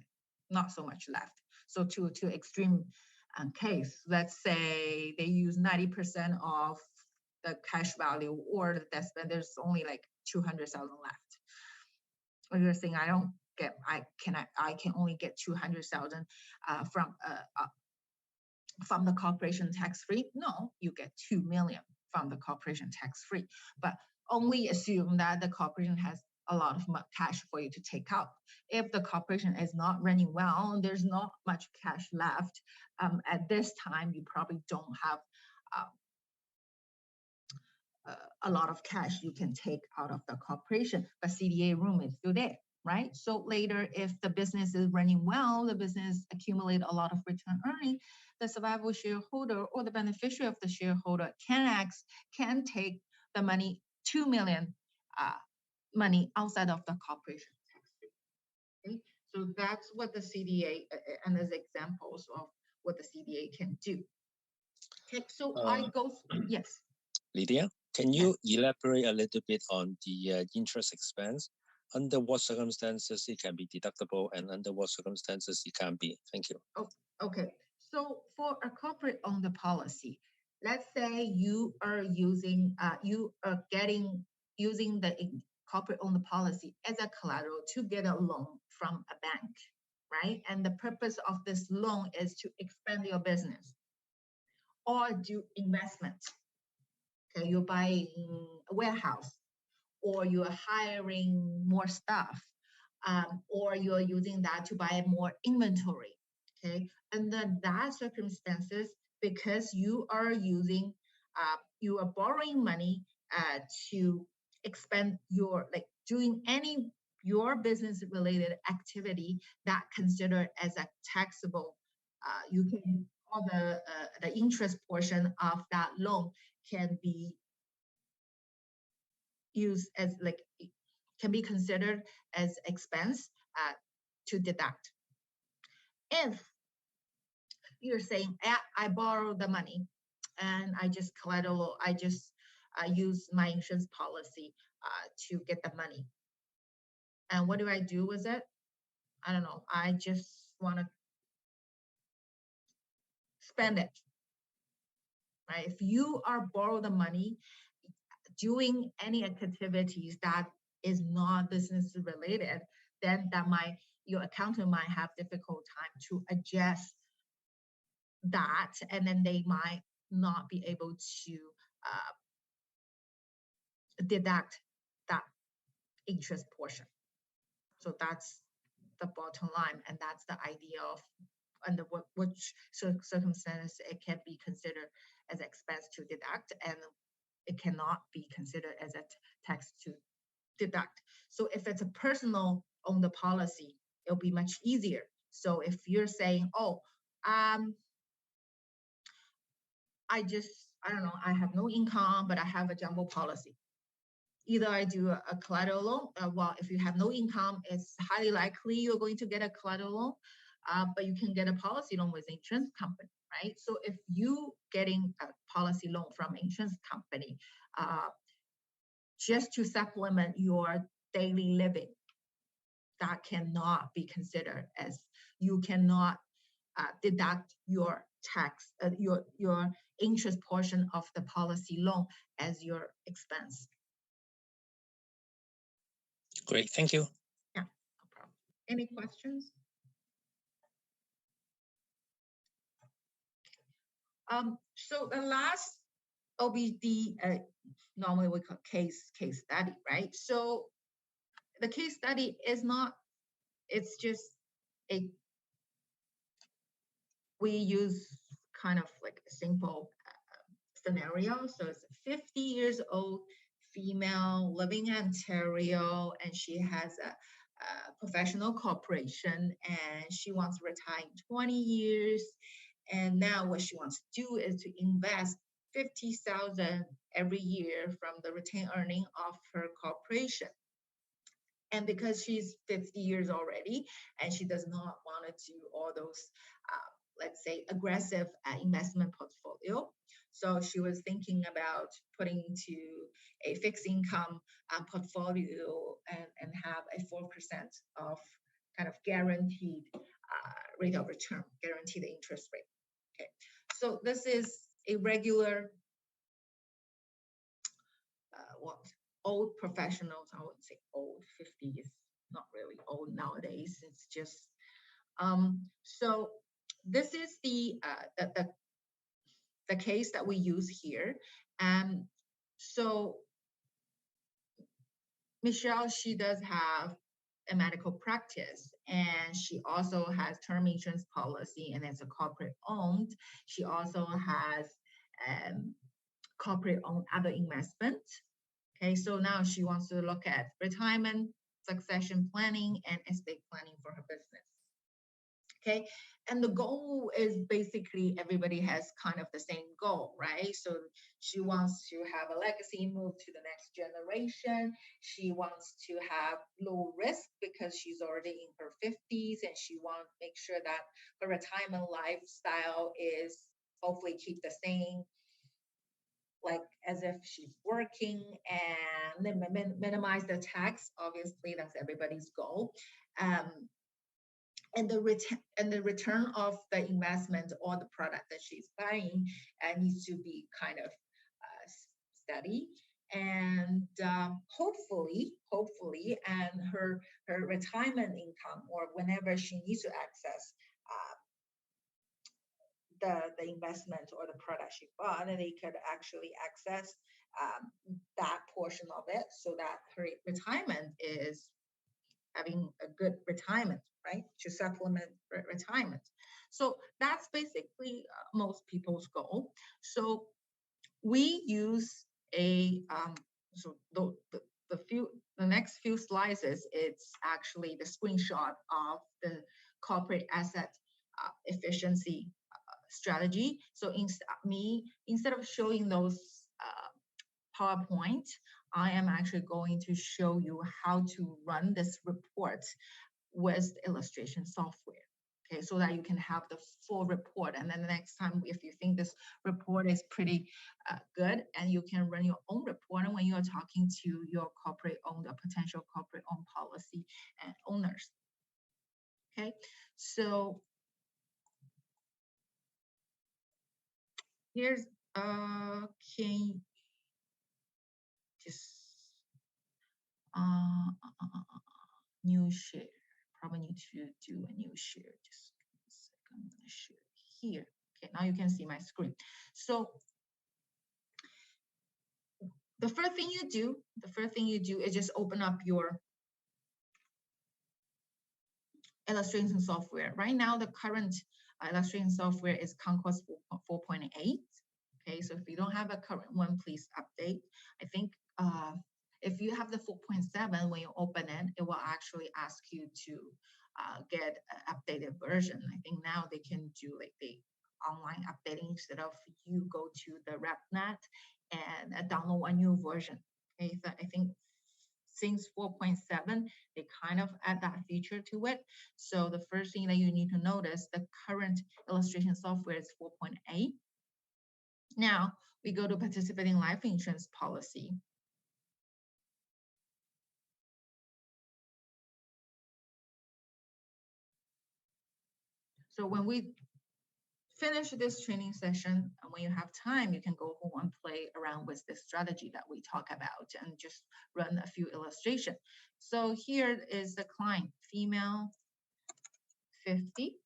not so much left. So to extreme case, let's say they use 90% of the cash value or the debt spend, there's only like 200,000 left. Or you're saying I can only get 200,000 from the corporation tax-free. No, you get 2 million from the corporation tax-free, but only assume that the corporation has a lot of cash for you to take out. If the corporation is not running well, there's not much cash left. At this time, you probably don't have a lot of cash you can take out of the corporation, but CDA room is still there, right? So later, if the business is running well, the business accumulate a lot of return earning, the survival shareholder or the beneficiary of the shareholder can take the money, 2 million money outside of the corporation tax. Okay, so that's what the CDA and there's examples of what the CDA can do. Okay, so yes. Lydia, can you elaborate a little bit on the interest expense? Under what circumstances it can be deductible and under what circumstances it can't be? Thank you. Oh, okay. So for a corporate-owned policy, let's say you are using using the corporate-owned policy as a collateral to get a loan from a bank, right? And the purpose of this loan is to expand your business or do investment. Okay, you're buying a warehouse, or you're hiring more staff, or you're using that to buy more inventory. Okay, under that circumstances, because you are using, you are borrowing money to expand your, like doing your business related activity that considered as a taxable, you can, all the interest portion of that loan can be used as like, can be considered as expense to deduct. If you're saying, I borrowed the money and I just use my insurance policy to get the money. And what do I do with it? I don't know. I just want to spend it, right? If you are borrow the money, doing any activities that is not business related, then your accountant might have difficult time to adjust that, and then they might not be able to deduct that interest portion. So that's the bottom line, and that's the idea of under which circumstances it can be considered as expense to deduct, and it cannot be considered as a tax to deduct. So if it's a personal owned policy, it'll be much easier. So if you're saying, oh, I don't know, I have no income, but I have a jumbo policy. Either I do a collateral loan. Well, if you have no income, it's highly likely you're going to get a collateral loan, but you can get a policy loan with insurance company, right? So if you getting a policy loan from insurance company, just to supplement your daily living, that cannot be considered as, you cannot deduct your tax, your interest portion of the policy loan as your expense. Great, thank you. Yeah, no problem. Any questions? So the last OBD, normally we call case study, right? So the case study is not, it's just we use kind of like a simple scenario. So it's a 50 years old female living in Ontario, and she has a professional corporation, and she wants to retire in 20 years. And now what she wants to do is to invest 50,000 every year from the retained earning of her corporation. And because she's 50 years already, and she does not want to do all those, let's say, aggressive investment portfolio. So she was thinking about putting into a fixed income portfolio and have a 4% of kind of guaranteed rate of return, guaranteed interest rate. Okay, so this is a regular old professionals. I wouldn't say old. 50 is not really old nowadays. It's just so this is the case that we use here. So Michelle, she does have a medical practice, and she also has term insurance policy, and it's a corporate owned. She also has corporate owned other investments. Okay, so now she wants to look at retirement, succession planning, and estate planning for her business. Okay, and the goal is basically everybody has kind of the same goal, right? So she wants to have a legacy move to the next generation. She wants to have low risk because she's already in her 50s, and she wants to make sure that her retirement lifestyle is hopefully keep the same, like as if she's working, and then minimize the tax. Obviously, that's everybody's goal. And the return of the investment or the product that she's buying needs to be kind of steady, and hopefully, and her retirement income, or whenever she needs to access the investment or the product she bought, and they could actually access that portion of it, so that her retirement is having a good retirement, right? To supplement retirement. So that's basically most people's goal. So we use a so the next few slides, it's actually the screenshot of the corporate asset efficiency strategy. So instead of showing those PowerPoint, I am actually going to show you how to run this report with illustration software. Okay, so that you can have the full report. And then the next time, if you think this report is pretty good, and you can run your own report when you are talking to your corporate owned or potential corporate owned policy and owners. Okay, so here's can just new share. Probably need to do a new share. Just a second. I'm gonna share here. Okay, now you can see my screen. So the first thing you do is just open up your illustration software. Right now, the current illustration software is Concourse 4.8. Okay, so if you don't have a current one, please update. I think if you have the 4.7, when you open it, it will actually ask you to get an updated version. I think now they can do like the online updating instead of you go to the RepNet and download a new version. Okay, so I think since 4.7, they kind of add that feature to it. So the first thing that you need to notice, the current illustration software is 4.8. Now we go to participating life insurance policy. So when we finish this training session, and when you have time, you can go home and play around with this strategy that we talk about and just run a few illustrations. So here is the client, female, 50.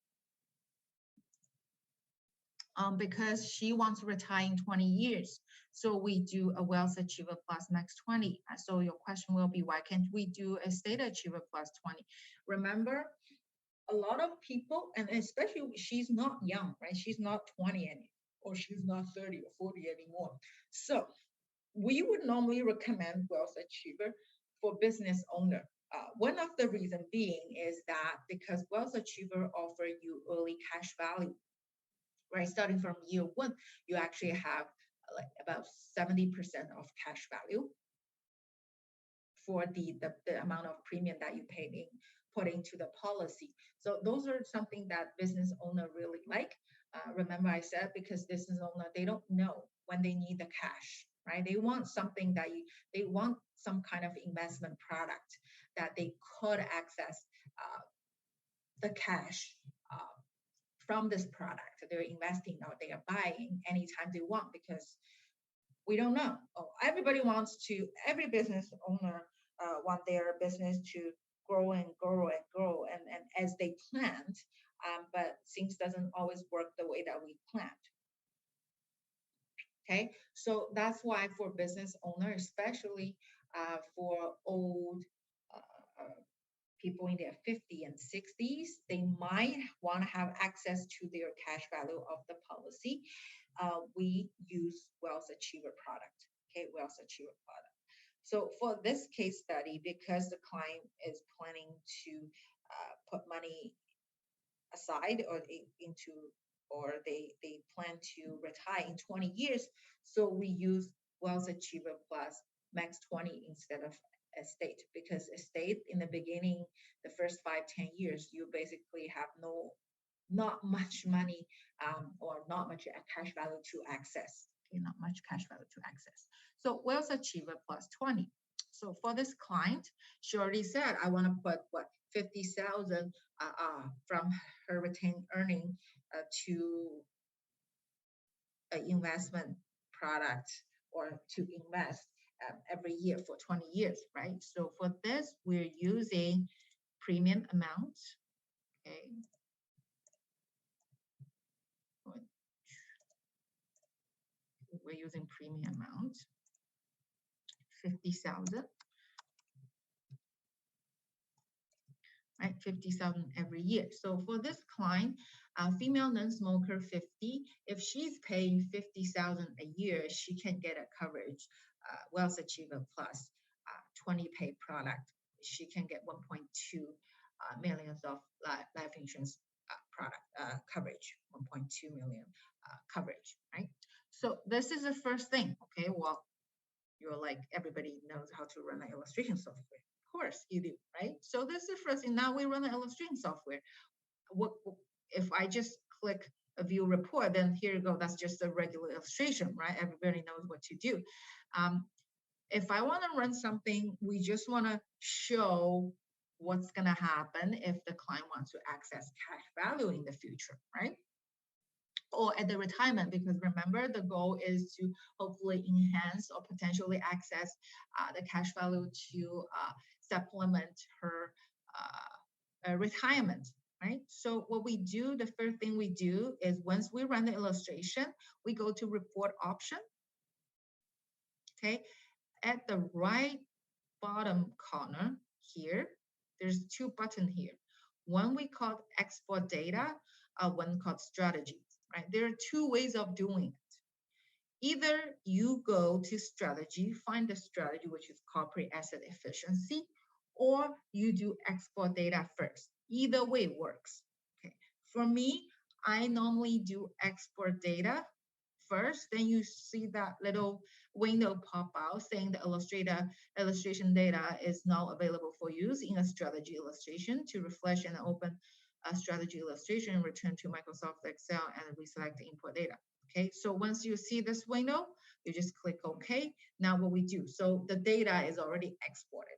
Because she wants to retire in 20 years. So we do a Wealth Achiever Plus Max 20. So your question will be, why can't we do a State Achiever Plus 20? Remember, a lot of people, and especially she's not young, right? She's not 20 anymore, or she's not 30 or 40 anymore. So we would normally recommend Wealth Achiever for business owner. One of the reasons being is that because Wealth Achiever offer you early cash value, right? Starting from year one, you actually have like about 70% of cash value for the amount of premium that you put into the policy. So those are something that business owner really like. Remember I said, because business owner, they don't know when they need the cash, right? They want something that they want some kind of investment product that they could access the cash from this product. They're investing or they are buying anytime they want, because we don't know. Every business owner want their business to grow and grow and grow and as they planned, but things doesn't always work the way that we planned. Okay, so that's why for business owners, especially for old people in their 50s and 60s, they might want to have access to their cash value of the policy. We use Wealth Achiever product. Okay, Wealth Achiever product. So for this case study, because the client is planning to put money aside or they plan to retire in 20 years, so we use Wealth Achiever plus Max 20 instead of estate, because estate in the beginning, the first 5-10 years, you basically have not much money or not much cash value to access. Okay, not much cash value to access. So Wealth Achiever plus 20. So for this client, she already said, I want to put what 50,000 from her retained earning to an investment product, or to invest every year for 20 years, right? So for this, we're using premium amount. Okay. We're using premium amount, 50,000. Right, 50,000 every year. So for this client, female non-smoker 50, if she's paying 50,000 a year, she can get a coverage, Wealth Achiever plus 20 pay product. She can get 1.2 million of life insurance product coverage, 1.2 million coverage, right? So this is the first thing. Okay, well, you're like, everybody knows how to run an illustration software. Of course you do, right? So this is the first thing. Now we run the illustration software. What if I just click a view report, then here you go, that's just a regular illustration, right? Everybody knows what to do. If I want to run something, we just want to show what's going to happen if the client wants to access cash value in the future, right? Or at the retirement, because remember, the goal is to hopefully enhance or potentially access the cash value to supplement her retirement, right? So what we do, the first thing we do is once we run the illustration, we go to report option. Okay, at the right bottom corner here, there's two buttons here. One we call export data, one called strategy. Right? There are two ways of doing it. Either you go to strategy, find the strategy, which is corporate asset efficiency, or you do export data first. Either way works. Okay. For me, I normally do export data first. Then you see that little window pop out saying the illustration data is now available for use in a strategy illustration. To refresh and open a strategy illustration, return to Microsoft Excel and reselect the import data. Okay, so once you see this window, you just click OK. Now what we do, so the data is already exported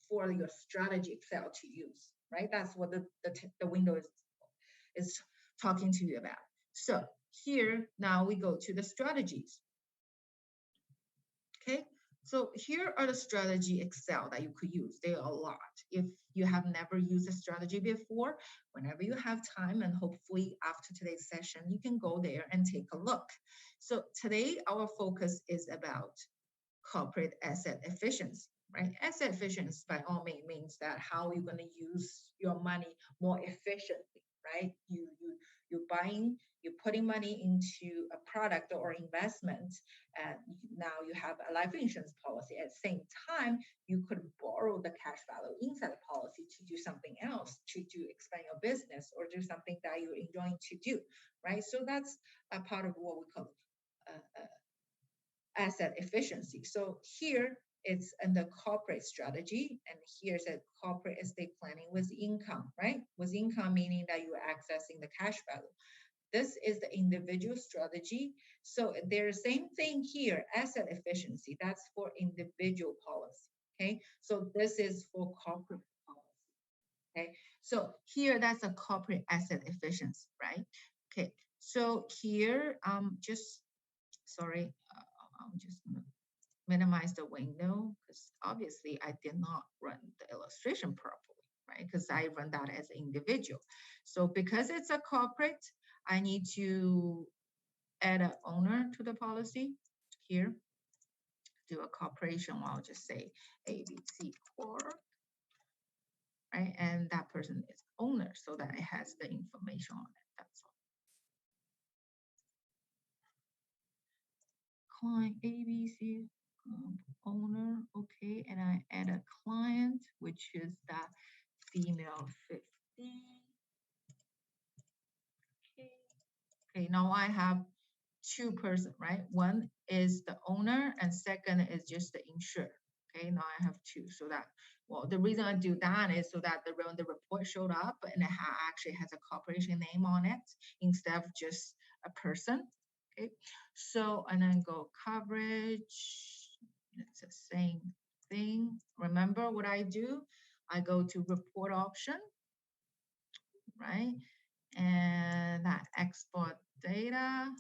for your strategy Excel to use, right? That's what the window is talking to you about. So here, now we go to the strategies. Okay, so here are the strategy Excel that you could use. There are a lot. If you have never used a strategy before, whenever you have time, and hopefully after today's session, you can go there and take a look. So today, our focus is about corporate asset efficiency, right? Asset efficiency by all means that how you're going to use your money more efficiently, right? You're putting money into a product or investment, and now you have a life insurance policy. At the same time, you could borrow the cash value inside the policy to do something else, to expand your business or do something that you're enjoying to do, right? So that's a part of what we call asset efficiency. So here it's in the corporate strategy, and here's a corporate estate planning with income, right? With income meaning that you are accessing the cash value. This is the individual strategy. So there's same thing here, asset efficiency. That's for individual policy. Okay, so this is for corporate policy. Okay, so here that's a corporate asset efficiency, right? Okay, so here, just, sorry, I'm just gonna minimize the window because obviously I did not run the illustration properly, right? Because I run that as an individual. So because it's a corporate, I need to add an owner to the policy here. Do a corporation, I'll just say ABC Corp, right? And that person is owner so that it has the information on it, that's all. Client ABC owner, okay, and I add a client, which is that female 50. Okay, now I have two persons, right? One is the owner and second is just the insured. Okay, now I have two, so that, well, the reason I do that is so that when the report showed up and it actually has a corporation name on it instead of just a person. Okay, so and then go coverage. It's the same thing. Remember what I do? I go to report option, right? And that export data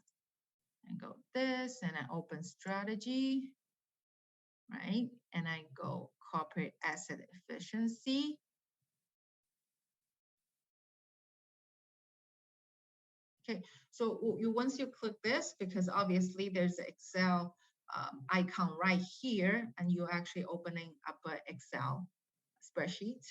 and go this and I open strategy, right? And I go corporate asset efficiency. Okay, so you once you click this, because obviously there's an Excel icon right here, and you're actually opening up an Excel spreadsheet.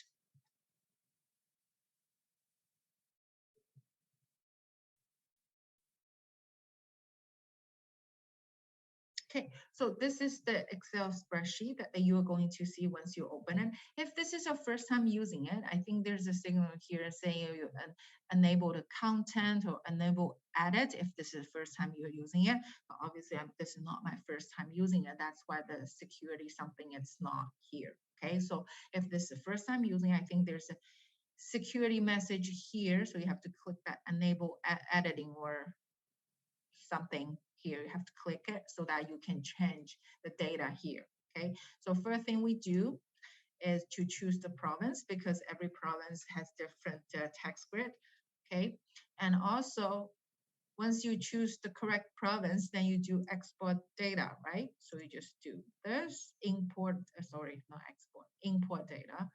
Okay, so this is the Excel spreadsheet that you are going to see once you open it. If this is your first time using it, I think there's a signal here saying you enable the content or enable edit if this is the first time you're using it. But obviously, this is not my first time using it. That's why the security something it's not here. Okay, so if this is the first time using it, I think there's a security message here. So you have to click that enable editing or something here. You have to click it so that you can change the data here. Okay, so first thing we do is to choose the province because every province has different tax grid. Okay, and also once you choose the correct province, then you do export data, right? So you just do this import, sorry, not export, import data.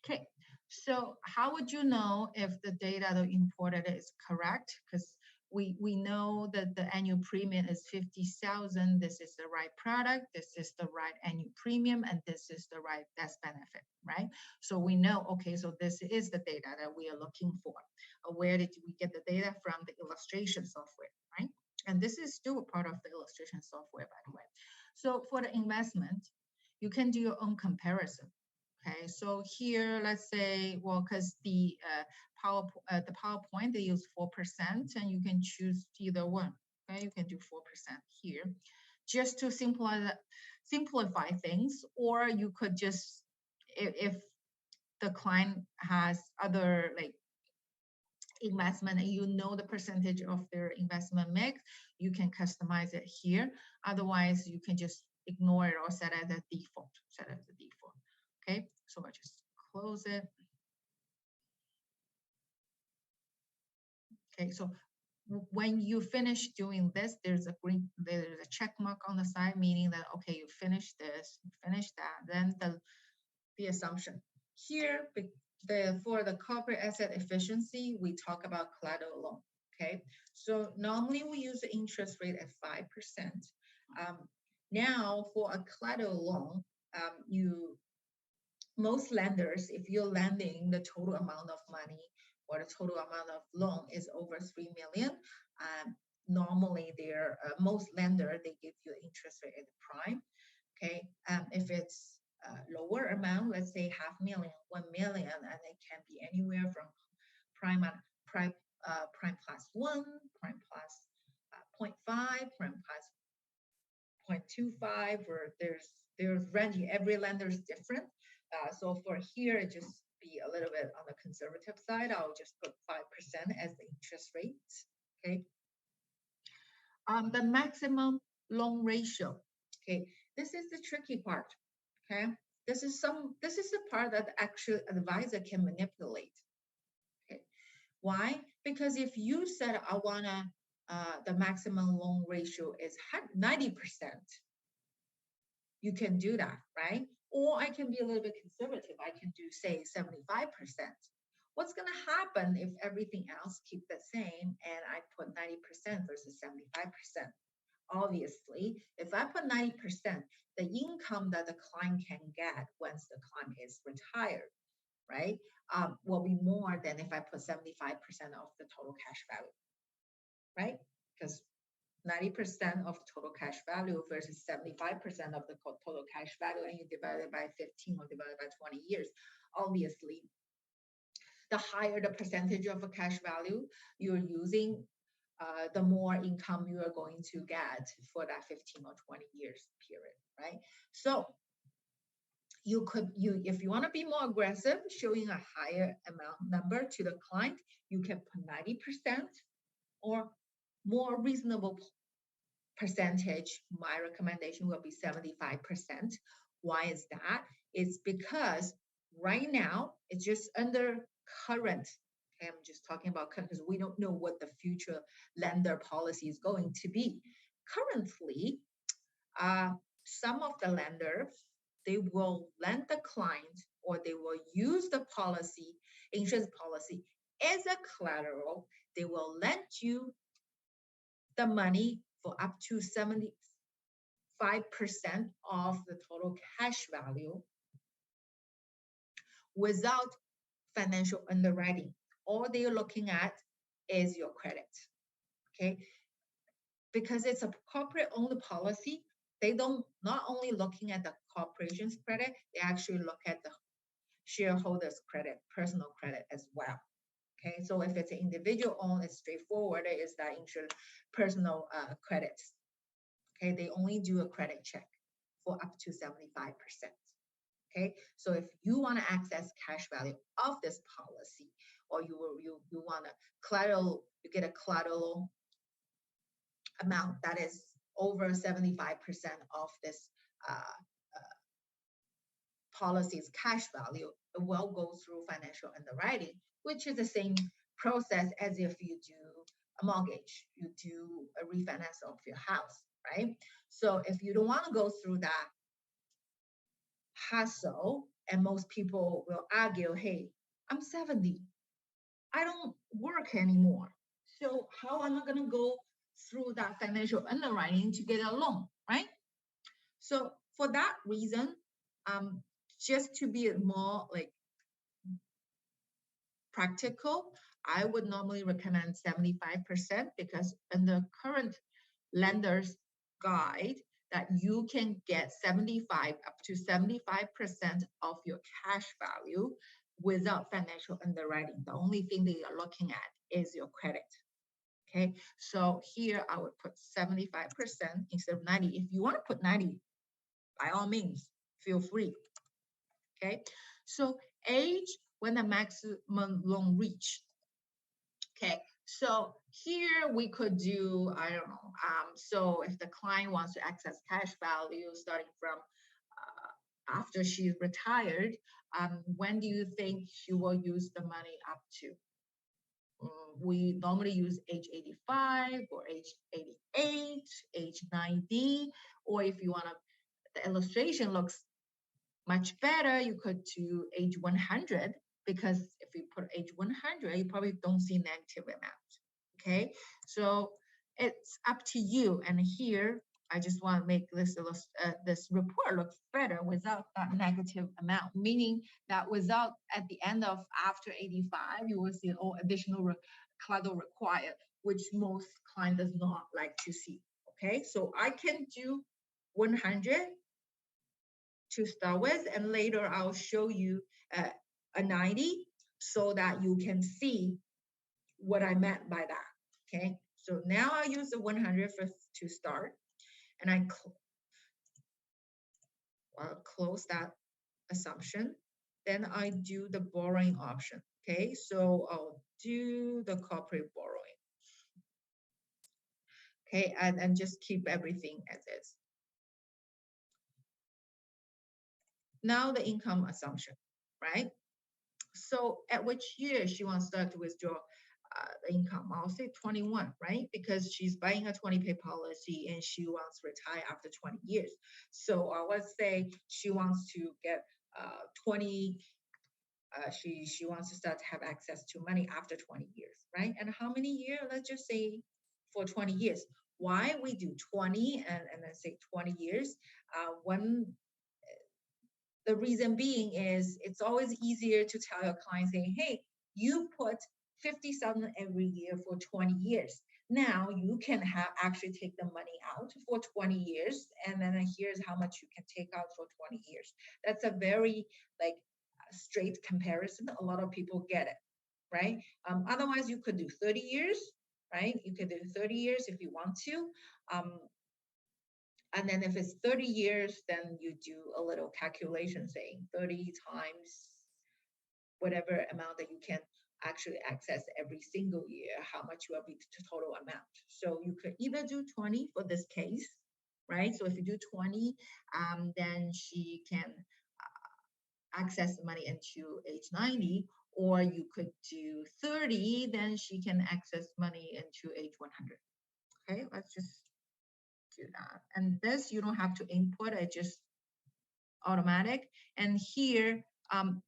Okay, so how would you know if the data that you imported is correct? Because we know that the annual premium is 50,000. This is the right product. This is the right annual premium, and this is the right death benefit, right? So we know, okay, so this is the data that we are looking for. Where did we get the data from? The illustration software, right? And this is still a part of the illustration software, by the way. So for the investment, you can do your own comparison. Okay, so here, let's say, well, because the PowerPoint, they use 4%, and you can choose either one. Okay, you can do 4% here, just to simplify things, or you could just, if the client has other like investment and you know the percentage of their investment mix, you can customize it here. Otherwise, you can just ignore it or set it as a default. Okay, so I just close it. Okay, so when you finish doing this, there's a check mark on the side, meaning that, okay, you finished this, you finished that. Then the assumption here, for the corporate asset efficiency, we talk about collateral loan. Okay, so normally we use the interest rate at 5%. Now for a collateral loan, most lenders, if you're lending the total amount of money or the total amount of loan is over 3 million, normally most lender, they give you interest rate at the prime. Okay, if it's lower amount, let's say 500,000, 1 million, and it can be anywhere from prime plus 1, prime plus 0.5, prime plus 0.25, or there's ranging. Every lender is different. So for here, it just be a little bit on the conservative side, I'll just put 5% as the interest rate. Okay. The maximum loan ratio. Okay, this is the tricky part. Okay, this is the part that actually advisor can manipulate. Okay, why? Because if you said I wanna the maximum loan ratio is 90%, you can do that, right? Or I can be a little bit conservative. I can do say 75%. What's going to happen if everything else keep the same and I put 90% versus 75%? Obviously, if I put 90%, the income that the client can get once the client is retired, right, will be more than if I put 75% of the total cash value, right? Because 90% of total cash value versus 75% of the total cash value, and you divide it by 15 or divide it by 20 years, obviously, the higher the percentage of a cash value you're using, the more income you are going to get for that 15 or 20 years period, right? So if you want to be more aggressive, showing a higher amount number to the client, you can put 90% or more reasonable percentage. My recommendation will be 75%. Why is that? It's because right now it's just under current. Okay, I'm just talking about current because we don't know what the future lender policy is going to be. Currently, some of the lenders, they will lend the client or they will use the policy, insurance policy as a collateral. They will lend you the money for up to 75% of the total cash value without financial underwriting. All they're looking at is your credit, okay? Because it's a corporate-owned policy, they don't not only looking at the corporation's credit, they actually look at the shareholders' credit, personal credit as well. Okay, so if it's an individual owned, it's straightforward. It's that insurance personal credits. Okay, they only do a credit check for up to 75%. Okay, so if you want to access cash value of this policy, or you want to collateral, you get a collateral amount that is over 75% of this policy's cash value, it will go through financial underwriting, which is the same process as if you do a mortgage, you do a refinance of your house, right? So if you don't want to go through that hassle, and most people will argue, hey, I'm 70, I don't work anymore, so how am I going to go through that financial underwriting to get a loan, right? So for that reason, just to be more like practical, I would normally recommend 75% because in the current lender's guide that you can get up to 75% of your cash value without financial underwriting. The only thing that you're looking at is your credit. Okay, so here I would put 75% instead of 90. If you want to put 90, by all means, feel free. Okay, so age when the maximum loan reach. Okay, so here we could do, I don't know, so if the client wants to access cash value starting from after she's retired, when do you think she will use the money up to? We normally use age 85 or age 88, age 90, or if you want to, the illustration looks much better, you could do age 100, because if you put age 100, you probably don't see negative amount, okay? So it's up to you, and here, I just want to make this report look better without that negative amount, meaning that without at the end of after 85, you will see additional collateral required, which most client does not like to see. Okay, so I can do 100 to start with, and later I'll show you a 90 so that you can see what I meant by that. Okay, so now I use the 100 to start. And I'll close that assumption. then I do the borrowing option. Okay, so I'll do the corporate borrowing. Okay, and just keep everything as is. Now the income assumption, right? So at which year she wants to start to withdraw the income? I'll say 21, right? Because she's buying a 20-pay policy and she wants to retire after 20 years. So let's say she wants to get 20, she wants to start to have access to money after 20 years, right? And how many years? Let's just say for 20 years. Why we do 20 and then say 20 years? The reason being is it's always easier to tell your client saying, hey, you put 50,000 every year for 20 years. Now you can actually take the money out for 20 years. And then here's how much you can take out for 20 years. That's a very straight comparison. A lot of people get it, right? Otherwise you could do 30 years, right? You could do 30 years if you want to. And then if it's 30 years, then you do a little calculation saying 30 times whatever amount that you can actually access every single year, how much will be the total amount. So you could either do 20 for this case, right? So if you do 20, then she can access the money into age 90, or you could do 30, then she can access money into age 100. Okay, let's just do that. And this, you don't have to input, it just automatic. And here,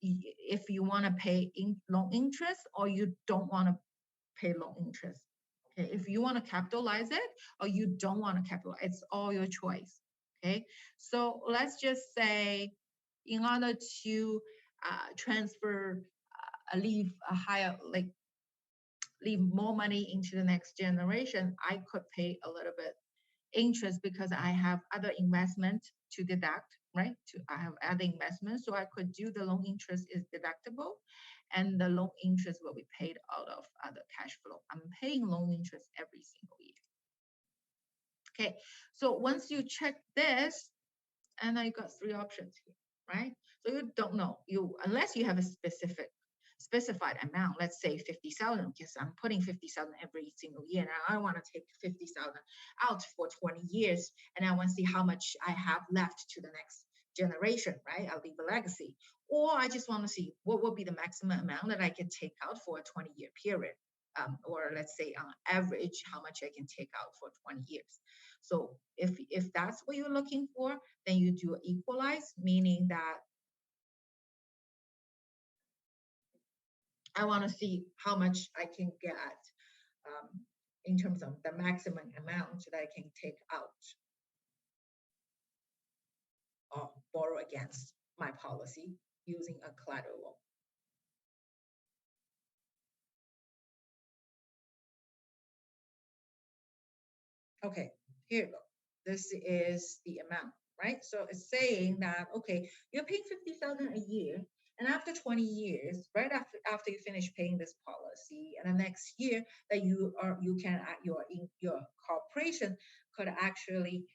if you want to pay loan interest or you don't want to pay loan interest. Okay, if you want to capitalize it or you don't want to capitalize, it's all your choice. Okay, so let's just say in order to transfer, leave a higher, leave more money into the next generation, I could pay a little bit interest because I have other investment to deduct, right? I have other investments, so I could do the loan interest is deductible, and the loan interest will be paid out of other cash flow. I'm paying loan interest every single year. Okay, so once you check this, and I got 3 options here, right? So you don't know, unless you have a specified amount, let's say 50,000, because I'm putting 50,000 every single year. Now I want to take 50,000 out for 20 years, and I want to see how much I have left to the next generation, right? I'll leave a legacy. Or I just want to see what will be the maximum amount that I can take out for a 20-year period. Or let's say on average, how much I can take out for 20 years. So if that's what you're looking for, then you do equalize, meaning that I want to see how much I can get in terms of the maximum amount that I can take out or borrow against my policy using a collateral loan. Okay, here you go. This is the amount, right? So it's saying that, okay, you're paying 50,000 a year, and after 20 years, right after you finish paying this policy, and the next year that your corporation could actually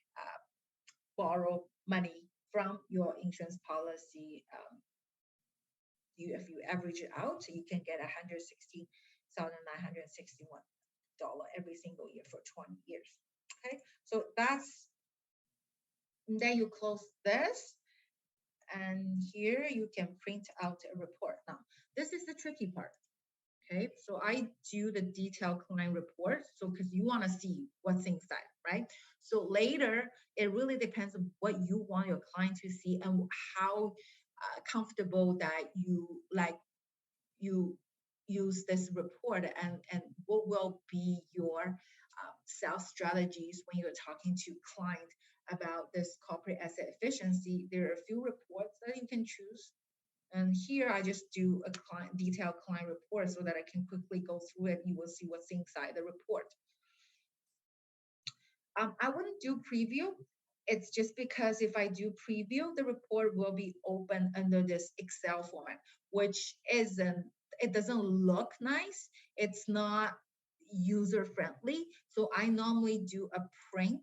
borrow money from your insurance policy. If you average it out, you can get $116,961 every single year for 20 years. Okay, so then you close this, and here you can print out a report. Now, this is the tricky part. Okay, so I do the detailed client report, so because you want to see what's inside, right? So later, it really depends on what you want your client to see and how comfortable that you use this report, and what will be your sales strategies when you're talking to client about this corporate asset efficiency. There are a few reports that you can choose. And here I just do a detailed client report so that I can quickly go through it. You will see what's inside the report. I wouldn't do preview. It's just because if I do preview, the report will be open under this Excel format, which it doesn't look nice. It's not user friendly. So I normally do a print,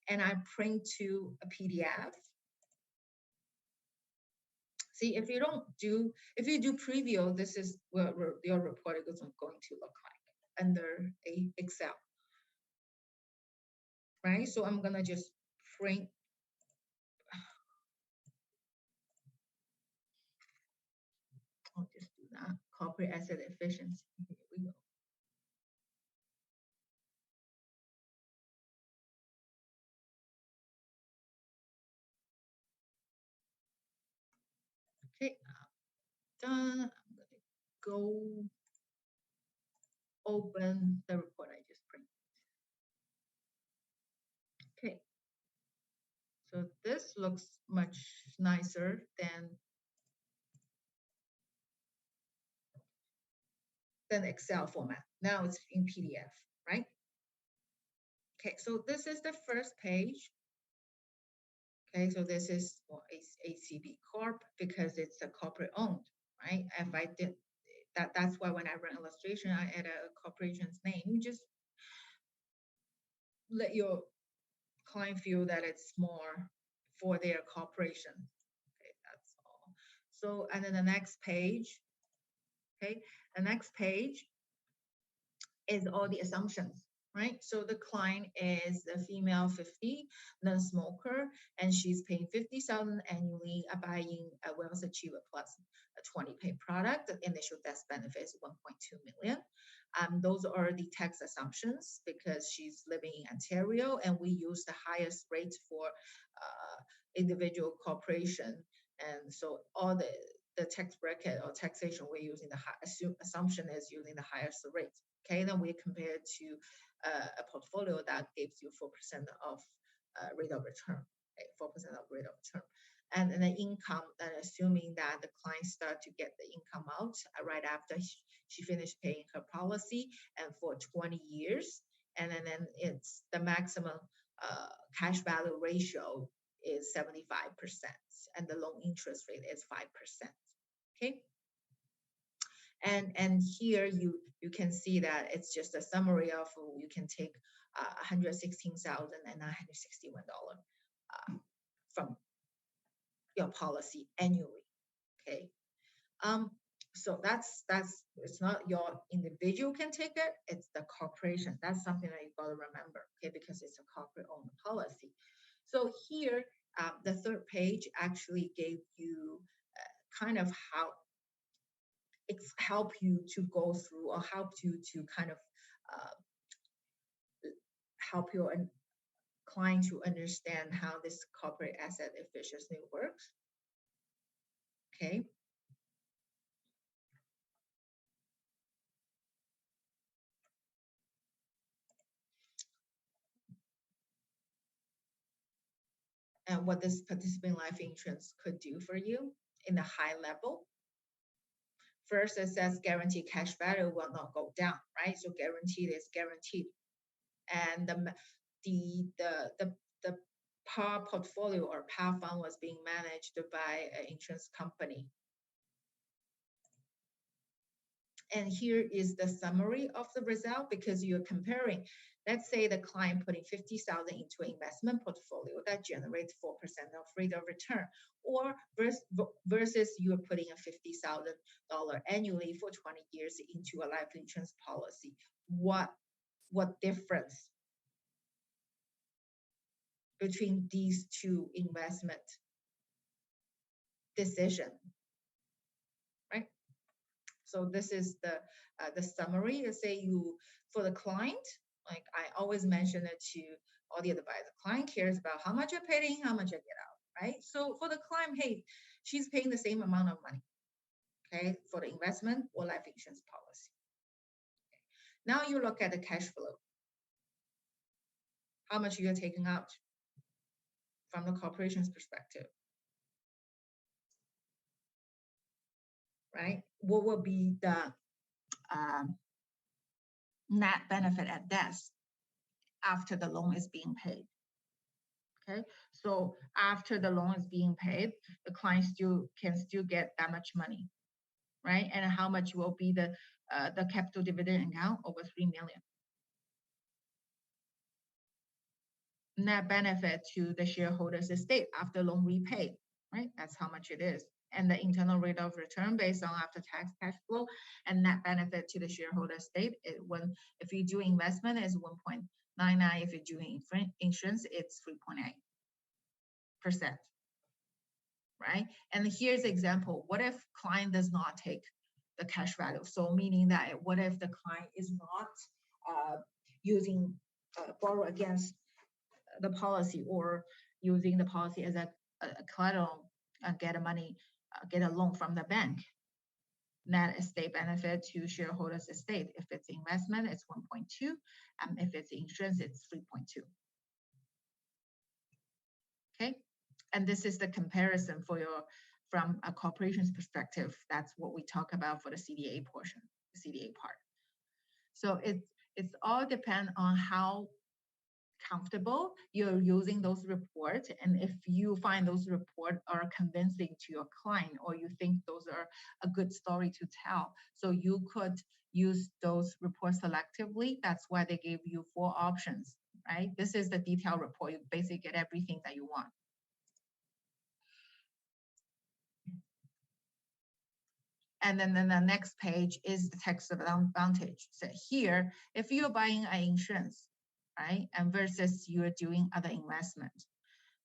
and I print to a PDF. See, if you do preview, this is what your report is going to look like under a Excel, right? So I'm gonna just print. I'll just do that. Corporate asset efficiency. Here we go. Okay, done. I'm gonna go open the report I just printed. Okay, so this looks much nicer than Excel format. Now it's in PDF, right? Okay, so this is the first page. Okay, so this is for ACB Corp because it's a corporate owned, right? If I did that's why when I run illustration, I add a corporation's name. You just let your client feel that it's more for their corporation. Okay, that's all. So, and then the next page, okay, the next page is all the assumptions, right? So the client is a female 50, non-smoker, and she's paying 50,000 annually, buying a Wealth Achiever Plus a 20 pay product. The initial death benefit is 1.2 million. Those are the tax assumptions because she's living in Ontario, and we use the highest rate for individual corporation. And so all the tax bracket or taxation we're using the assumption is using the highest rate. Okay, then we compare it to a portfolio that gives you 4% of rate of return, okay, 4% of rate of return. And the income, assuming that the client start to get the income out right after she finished paying her policy and for 20 years. And then it's the maximum cash value ratio is 75%, and the loan interest rate is 5%. Okay. And here you can see that it's just a summary of you can take $116,961 from your policy annually. Okay. So that's it's not your individual can take it, it's the corporation. That's something that you got to remember, okay, because it's a corporate owned policy. So here the third page actually gave you kind of how it's help you to go through or help you to kind of help your client to understand how this corporate asset efficiency works. Okay. And what this participant life insurance could do for you in a high level. First, it says guaranteed cash value will not go down, right? So guaranteed is guaranteed. And the PAR portfolio or PAR fund was being managed by an insurance company. And here is the summary of the result because you're comparing, let's say the client putting 50,000 into an investment portfolio that generates 4% of rate of return, or versus you're putting a $50,000 annually for 20 years into a life insurance policy. What difference between these two investment decisions? So this is the summary. Let's say you, for the client, like I always mention it to all the advisors, the client cares about how much I pay in, how much I get out, right? So for the client, hey, she's paying the same amount of money, okay, for the investment or life insurance policy. Okay. Now you look at the cash flow. How much you're taking out from the corporation's perspective. Right? What will be the net benefit at death after the loan is being paid? Okay, so after the loan is being paid, the client can still get that much money, right? And how much will be the capital dividend account? Over 3 million. Net benefit to the shareholders estate after loan repaid, right? That's how much it is. and the internal rate of return based on after-tax cash flow and net benefit to the shareholder state. If you do investment, it's 1.99. If you're doing insurance, it's 3.8%. Right? And here's an example. What if client does not take the cash value? So meaning that what if the client is not using borrow against the policy or using the policy as a collateral and get a loan from the bank? Net estate benefit to shareholders' estate. If it's investment, it's 1.2. If it's insurance, it's 3.2. Okay. And this is the comparison from a corporation's perspective. That's what we talk about for the CDA portion, the CDA part. So it's all depend on how comfortable you're using those reports, and if you find those reports are convincing to your client, or you think those are a good story to tell. So you could use those reports selectively. That's why they gave you 4 options, right? This is the detailed report. You basically get everything that you want. And then the next page is the tax advantage. So here, if you're buying an insurance, right, and versus you're doing other investment.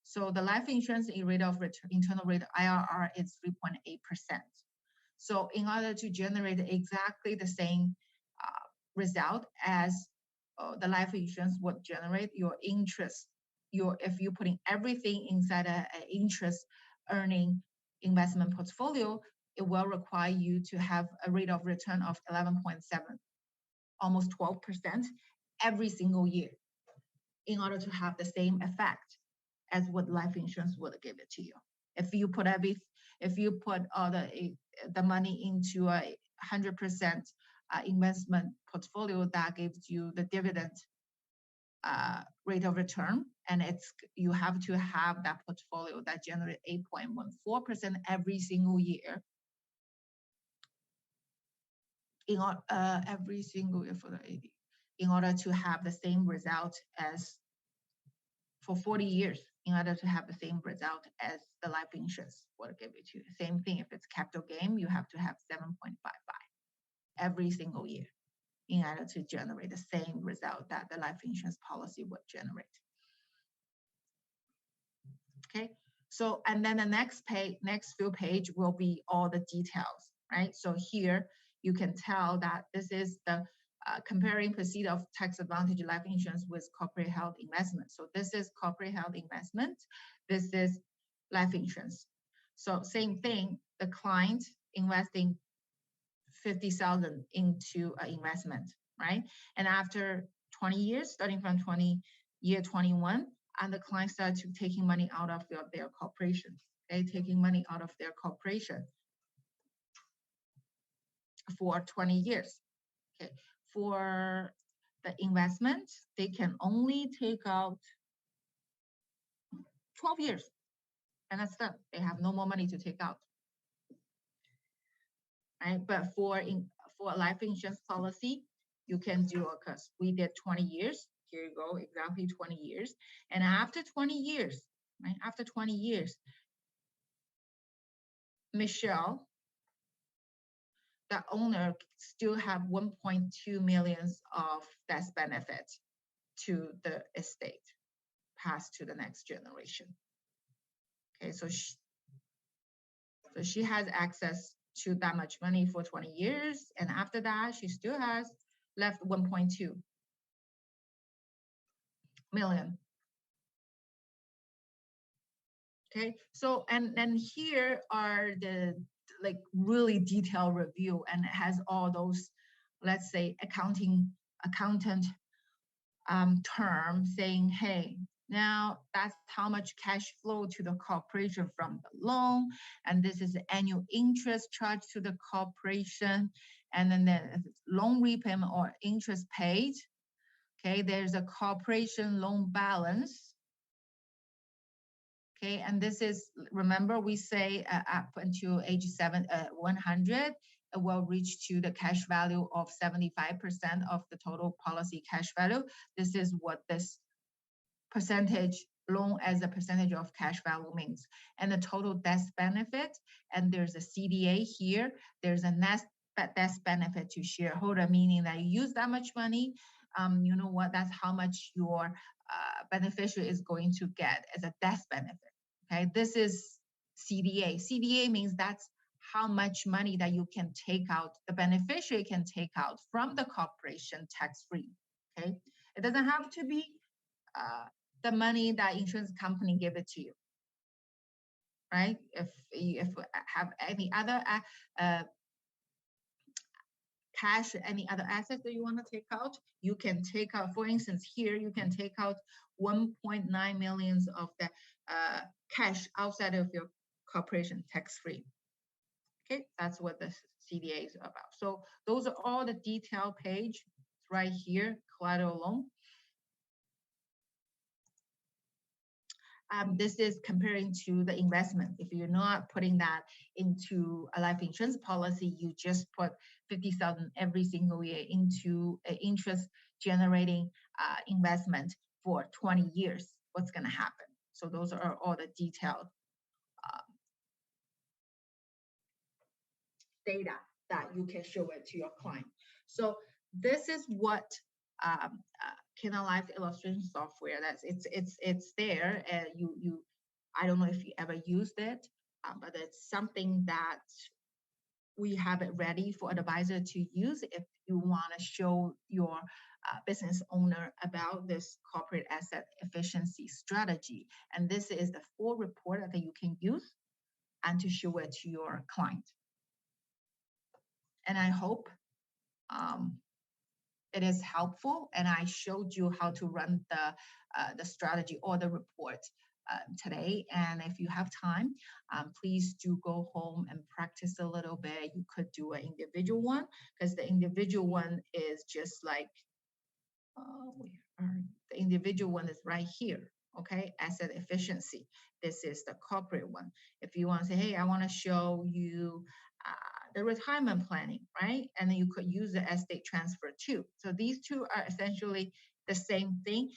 So the life insurance rate of return, internal rate IRR is 3.8%. So in order to generate exactly the same result as the life insurance would generate, your interest, if you're putting everything inside an interest earning investment portfolio, it will require you to have a rate of return of 11.7, almost 12% every single year in order to have the same effect as what life insurance would give it to you. If you put all the money into a 100% investment portfolio, that gives you the dividend rate of return, and you have to have that portfolio that generates 8.14% every single year. Every single year for the 80, in order to have the same result as for 40 years, in order to have the same result as the life insurance will give it to you. Same thing, if it's capital gain, you have to have 7.55 every single year in order to generate the same result that the life insurance policy would generate. Okay, so and then the next few page will be all the details, right? So here you can tell that this is the comparing proceed of tax advantage life insurance with corporate health investment. So this is corporate health investment. This is life insurance. So same thing, the client investing 50,000 into an investment, right? And after 20 years, starting from year 21, and the client started to taking money out of their corporation, okay? Taking money out of their corporation for 20 years, okay? For the investment, they can only take out 12 years, and that's done. They have no more money to take out, right? But for a life insurance policy, you can do, because we did 20 years. Here you go, exactly 20 years. And after 20 years, right? After 20 years, Michelle, the owner, still have 1.2 million of death benefit to the estate, passed to the next generation. Okay, so she has access to that much money for 20 years, and after that, she still has left 1.2 million. Okay, so and then here are the really detailed review, and it has all those, let's say, accountant terms saying, hey, now that's how much cash flow to the corporation from the loan, and this is the annual interest charged to the corporation, and then the loan repayment or interest paid. Okay, there's a corporation loan balance. Okay, and this is, remember we say up until age 100, it will reach to the cash value of 75% of the total policy cash value. This is what this percentage loan as a percentage of cash value means, and the total death benefit, and there's a CDA here, there's a net death benefit to shareholder, meaning that you use that much money, you know what, that's how much your beneficiary is going to get as a death benefit. Okay, this is CDA. CDA means that's how much money that you can take out, the beneficiary can take out from the corporation tax-free. Okay, it doesn't have to be the money that insurance company give it to you, right? If you have any other cash, any other assets that you want to take out, you can take out, for instance, here, you can take out 1.9 million of the cash outside of your corporation tax-free. Okay, that's what the CDA is about. So those are all the detailed page right here, collateral loan. This is comparing to the investment. If you're not putting that into a life insurance policy, you just put 50,000 every single year into an interest generating investment for 20 years, what's going to happen? So those are all the detailed data that you can show it to your client. So this is what Canada Life illustration software, that's it's there, and you I don't know if you ever used it, but it's something that we have it ready for an advisor to use if you want to show your business owner about this corporate asset efficiency strategy. And this is the full report that you can use and to show it to your client. And I hope it is helpful, and I showed you how to run the strategy or the report today. And if you have time, please do go home and practice a little bit. You could do an individual one, because the individual one is just like, the individual one is right here. Okay, asset efficiency. This is the corporate one. If you want to say, hey, I want to show you the retirement planning, right? And then you could use the estate transfer too. So these two are essentially the same thing.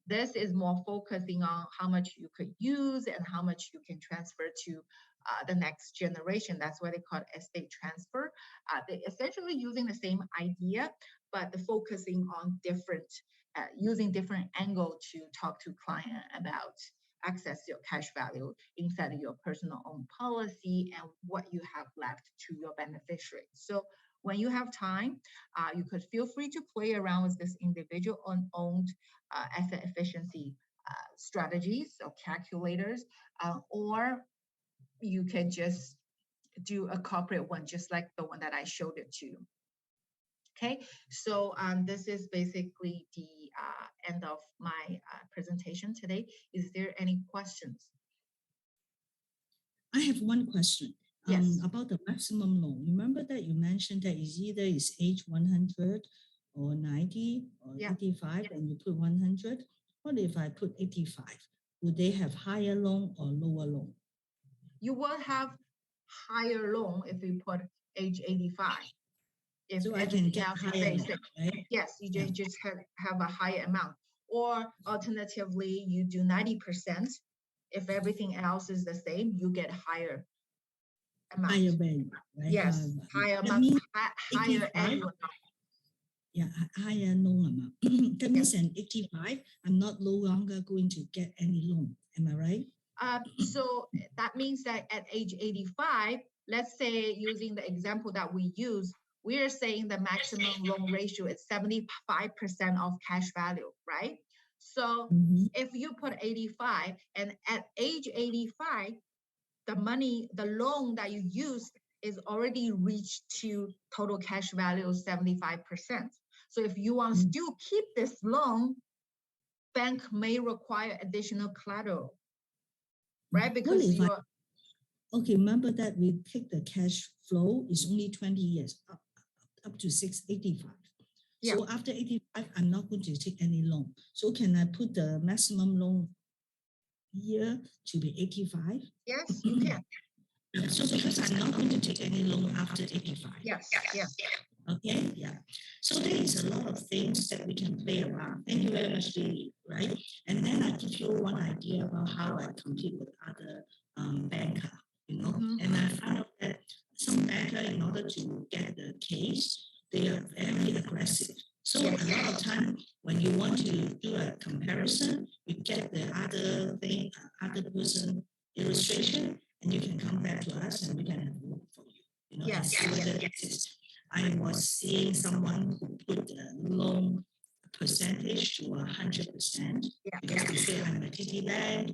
This is more focusing on how much you could use and how much you can transfer to the next generation. That's why they call it estate transfer. They're essentially using the same idea, but the focusing on different, using different angle to talk to client about access your cash value inside of your personal owned policy and what you have left to your beneficiary. So when you have time, you could feel free to play around with this individual owned asset efficiency strategies or calculators, or you can just do a corporate one, just like the one that I showed it to you. Okay, so this is basically the end of my presentation today. Is there any questions? I have one question. Yes. About the maximum loan. Remember that you mentioned that is either is age 100 or 90 or 85, and you put 100. What if I put 85? Would they have higher loan or lower loan? You will have higher loan if you put age 85. If so I can get higher loan, right? Yes, you just have a higher amount. Or alternatively, you do 90%. If everything else is the same, you get higher amount. Higher value, right? Yes, higher amount, higher annual amount. Yeah, higher loan amount. That means an 85, I'm not no longer going to get any loan. Am I right? So that means that at age 85, let's say using the example that we use, we are saying the maximum loan ratio is 75% of cash value, right? So if you put 85 and at age 85, the loan that you use is already reached to total cash value of 75%. So if you want to still keep this loan, bank may require additional collateral, right? Because you're... Okay, remember that we take the cash flow is only 20 years, up to 685. Yeah. So after 85, I'm not going to take any loan. So can I put the maximum loan year to be 85? Yes, you can. So because I'm not going to take any loan after 85. Yes, yes. Okay, yeah. So there is a lot of things that we can play around. Thank you very much, Lily, right? And then I give you one idea about how I compete with other banker, and I found out that some banker, in order to get the case, they are very aggressive. So a lot of time when you want to do a comparison, you get the other thing, other person illustration, and you can come back to us and we can have a look for you. And see whether it is. I was seeing someone who put the loan percentage to 100%. Because they say I'm a TD bank,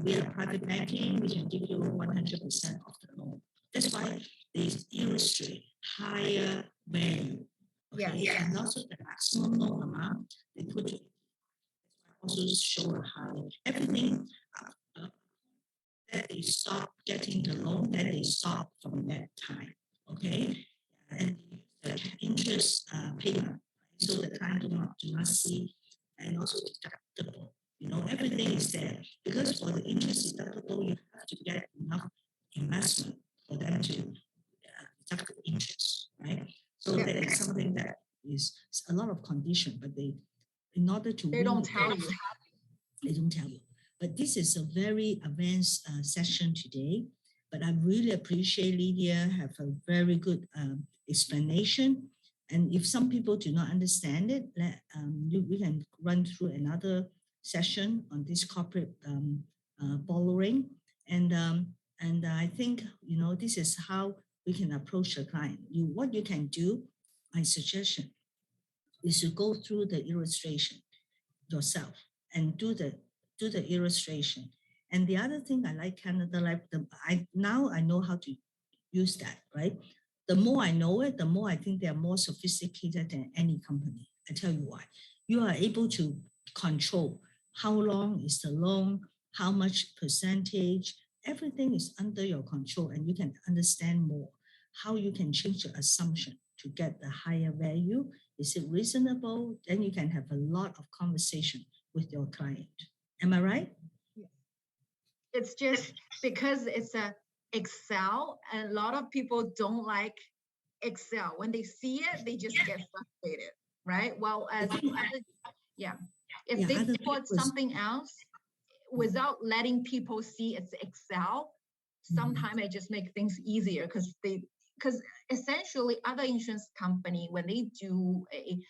we are private banking, we can give you 100% of the loan. That's why they illustrate higher value. Okay? And also the maximum loan amount they put it. Also show high everything that they stop getting the loan, that they stop from that time. Okay, and the interest payment, so the client do not see, and also deductible. Everything is there because for the interest deductible, you have to get enough investment for them to deduct the interest, right? So that is something that is a lot of condition, but in order to they don't tell you. They don't tell you. But this is a very advanced session today. But I really appreciate Lydia have a very good explanation. And if some people do not understand it, we can run through another session on this corporate borrowing. And I think this is how we can approach the client. What you can do, my suggestion, is to go through the illustration yourself and do the illustration. And the other thing I like Canada Life, now I know how to use that, right? The more I know it, the more I think they're more sophisticated than any company. I tell you why. You are able to control how long is the loan, how much percentage, everything is under your control, and you can understand more how you can change the assumption to get the higher value. Is it reasonable? Then you can have a lot of conversation with your client. Am I right? It's just because it's a Excel, and a lot of people don't like Excel. When they see it, they just get frustrated, right? Well, if they put something else without letting people see it's Excel, sometimes it just makes things easier because essentially other insurance company, when they do a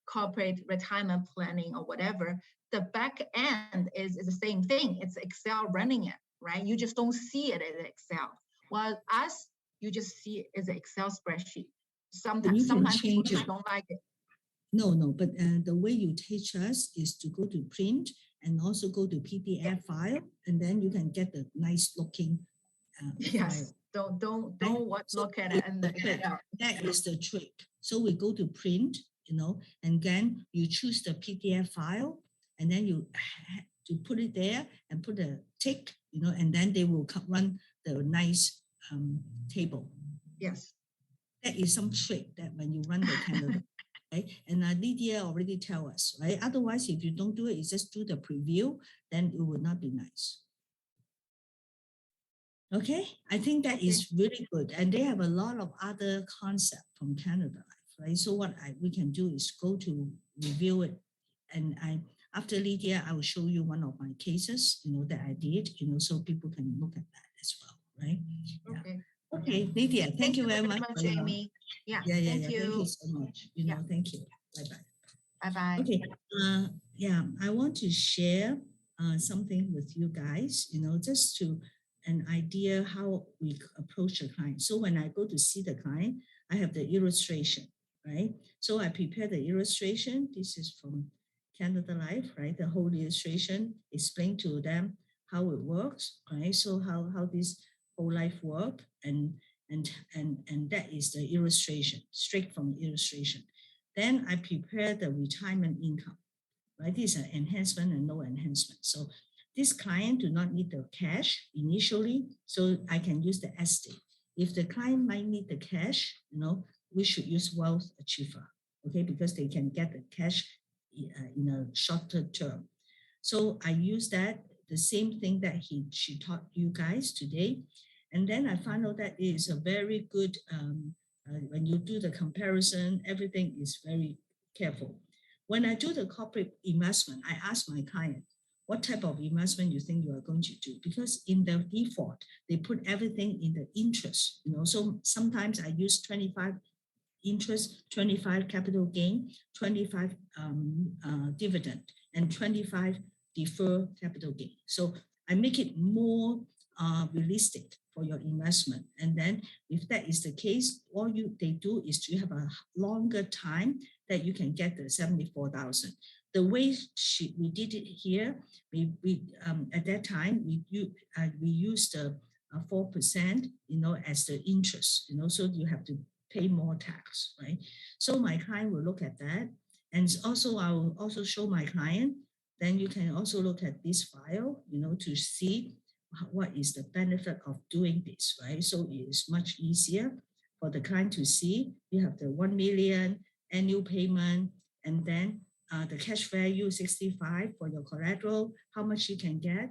corporate retirement planning or whatever, the back end is the same thing. It's Excel running it, right? You just don't see it as Excel. While us, you just see it as an Excel spreadsheet. Sometimes people just don't like it. No, but the way you teach us is to go to print and also go to PDF file, and then you can get the nice looking yes. file. Don't look at it. And that is the trick. So we go to print, and then you choose the PDF file, and then you to put it there and put a tick, and then they will run the nice table. Yes. That is some trick that when you run the Canada, right? And Lydia already tell us, right? Otherwise, if you don't do it, you just do the preview, then it would not be nice. Okay, I think that is really good. And they have a lot of other concepts from Canada Life, right? So what we can do is go to review it. And after Lydia, I will show you one of my cases, that I did, so people can look at that as well, right? Okay, Lydia, thank you very much, Jamie. Thank you so much. Thank you. Bye-bye. Bye-bye. Okay, I want to share something with you guys, just to an idea how we approach a client. So when I go to see the client, I have the illustration, right? So I prepare the illustration. This is from Canada Life, right? The whole illustration, explain to them how it works, right? So how this whole life work, and that is the illustration, straight from illustration. Then I prepare the retirement income, right? These are enhancement and no enhancement. So this client do not need the cash initially, so I can use the estate. If the client might need the cash, we should use Wealth Achiever, okay? Because they can get the cash in a shorter term. So I use that, the same thing that she taught you guys today. And then I found out that it is a very good when you do the comparison, everything is very careful. When I do the corporate investment, I ask my client, what type of investment you think you are going to do? Because in the default, they put everything in the interest, so sometimes I use 25 interest, 25 capital gain, 25 dividend, and 25 defer capital gain. So I make it more realistic for your investment. And then if that is the case, all they do is to have a longer time that you can get the 74,000. The way we did it here, we at that time we used the 4%, as the interest, so you have to pay more tax, right? So my client will look at that, and also I will also show my client. Then you can also look at this file, to see what is the benefit of doing this, right? So it is much easier for the client to see. You have the 1 million annual payment, and then the cash value 65 for your collateral, how much you can get,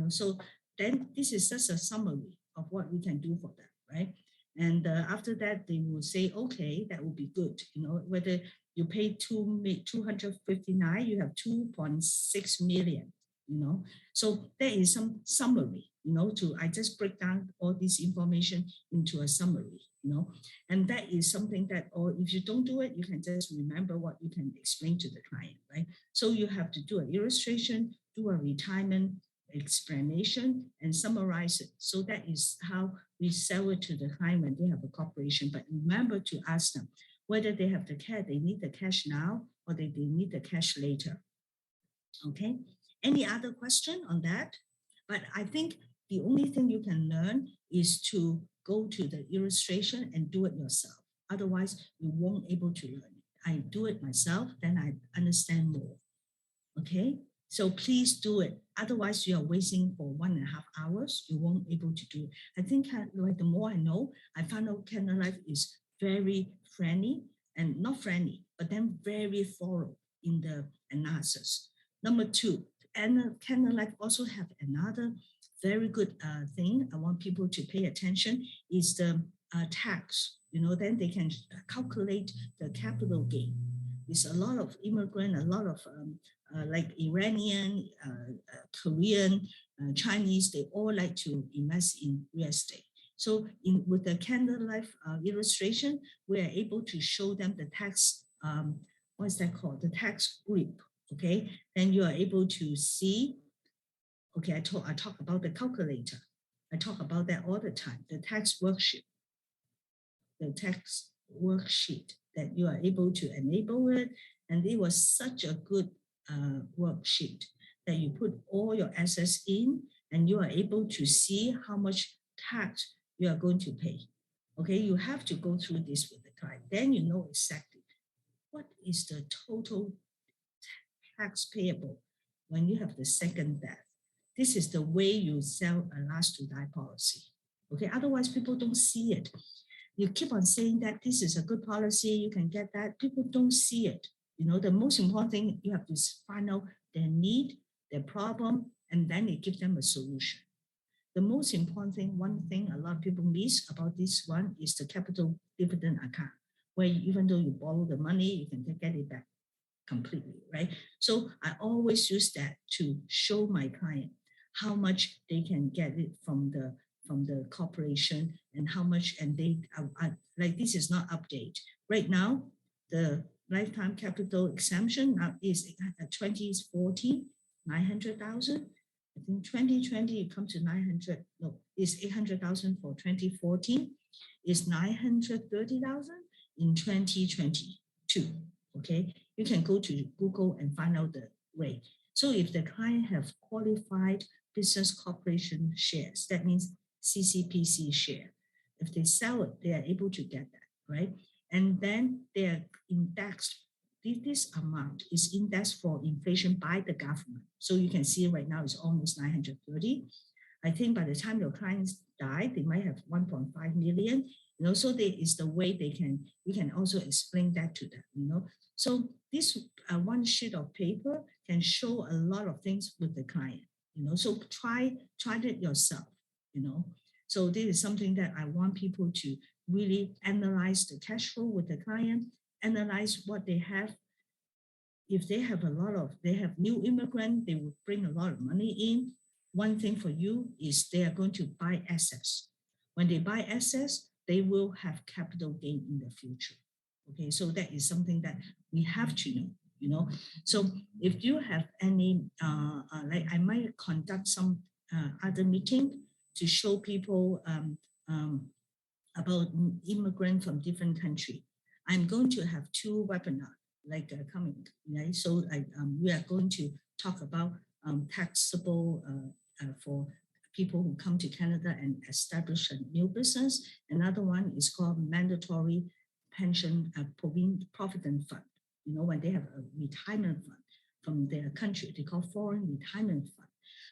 so then this is just a summary of what we can do for them, right? And after that, they will say, okay, that will be good. Whether you pay 259, you have 2.6 million, So there is some summary, I just break down all this information into a summary, And that is something that, or if you don't do it, you can just remember what you can explain to the client, right? So you have to do an illustration, do a retirement explanation, and summarize it. So that is how we sell it to the client when they have a corporation. But remember to ask them whether they have the cash, they need the cash now, or they need the cash later. Okay. Any other question on that? But I think the only thing you can learn is to go to the illustration and do it yourself. Otherwise, you won't able to learn it. I do it myself, then I understand more. Okay. So please do it. Otherwise, you are wasting for 1.5 hours. You won't able to do it. I think like the more I know, I found out Canada Life is very friendly, and not friendly, but then very thorough in the analysis. Number two, and Canada Life also have another very good thing I want people to pay attention is the tax. Then they can calculate the capital gain. There's a lot of immigrant, a lot of like Iranian, Korean, Chinese, they all like to invest in real estate. So with the Canada Life illustration, we are able to show them the tax, what's that called? The tax group, okay? Then you are able to see, okay, I talk about the calculator. I talk about that all the time, the tax worksheet. The tax worksheet that you are able to enable it. And it was such a good worksheet that you put all your assets in and you are able to see how much tax you are going to pay. Okay, you have to go through this with the client. Then you know exactly what is the total tax payable when you have the second death. This is the way you sell a last to die policy. Okay, otherwise people don't see it. You keep on saying that this is a good policy, you can get that. People don't see it. The most important thing, you have to find out their need, their problem, and then you give them a solution. The most important thing, one thing a lot of people miss about this one is the capital dividend account, where even though you borrow the money, you can get it back completely, right? So I always use that to show my client how much they can get it from the corporation and how much, and they like this is not update. Right now, the lifetime capital exemption now is 2014, 900,000. I think 2020 it comes to 900. No, it's 800,000 for 2014. It's 930,000 in 2022. Okay, you can go to Google and find out the rate. So if the client have qualified business corporation shares, that means CCPC share. If they sell it, they are able to get that, right? And then they are indexed. This amount is indexed for inflation by the government. So you can see right now it's almost 930. I think by the time your clients die, they might have 1.5 million. So there is the way you can also explain that to them. So this one sheet of paper can show a lot of things with the client. So try it yourself. So this is something that I want people to really analyze the cash flow with the client, analyze what they have. If they have they have new immigrant, they will bring a lot of money in. One thing for you is they are going to buy assets. When they buy assets, they will have capital gain in the future. Okay, so that is something that we have to know, So if you have any, like I might conduct some other meeting to show people about immigrants from different countries. I'm going to have 2 webinars coming, right? So we are going to talk about taxable for people who come to Canada and establish a new business. Another one is called mandatory pension provident fund. When they have a retirement fund from their country, they call foreign retirement fund.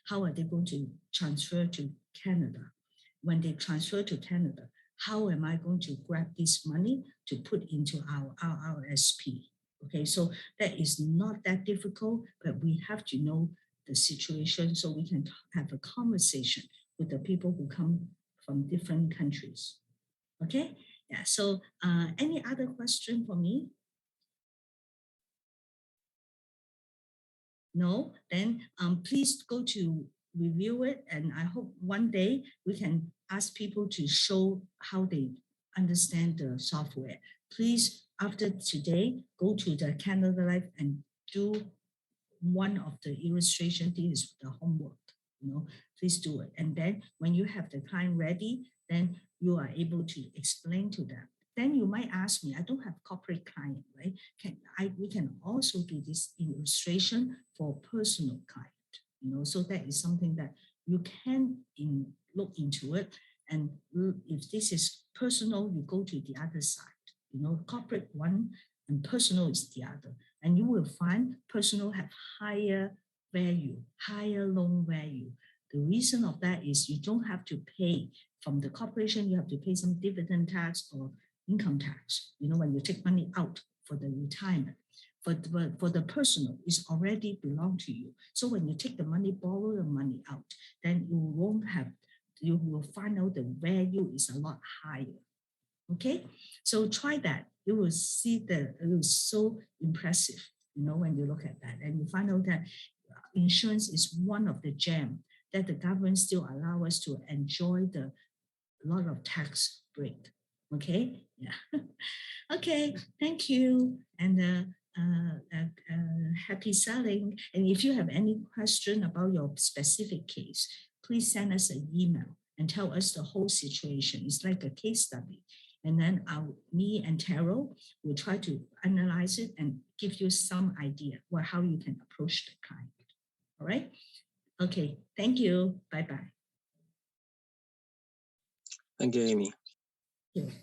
How are they going to transfer to Canada? When they transfer to Canada, how am I going to grab this money to put into our RRSP? Okay, so that is not that difficult, but we have to know the situation so we can have a conversation with the people who come from different countries. Okay, yeah, so any other question for me? No, then please go to review it, and I hope one day we can ask people to show how they understand the software. Please, after today, go to the Canada Life and do one of the illustration. This is the homework, please do it. And then when you have the client ready, then you are able to explain to them. Then you might ask me, I don't have corporate client, right? We can also do this illustration for personal client, so that is something that you can look into it. And if this is personal, you go to the other side, corporate one and personal is the other. And you will find personal have higher value, higher loan value. The reason of that is you don't have to pay from the corporation, you have to pay some dividend tax or income tax, when you take money out for the retirement. But for the personal, it's already belong to you. So when you take the money, borrow the money out, then you will find out the value is a lot higher. Okay, so try that. You will see that it is so impressive, when you look at that, and you find out that insurance is one of the gem that the government still allow us to enjoy a lot of tax break. Okay, yeah. Okay, thank you, and happy selling. And if you have any question about your specific case, please send us an email and tell us the whole situation. It's like a case study. And then me and Terrell will try to analyze it and give you some idea how you can approach the client. All right? Okay, thank you. Bye-bye. Thank you, Amy. Thank you.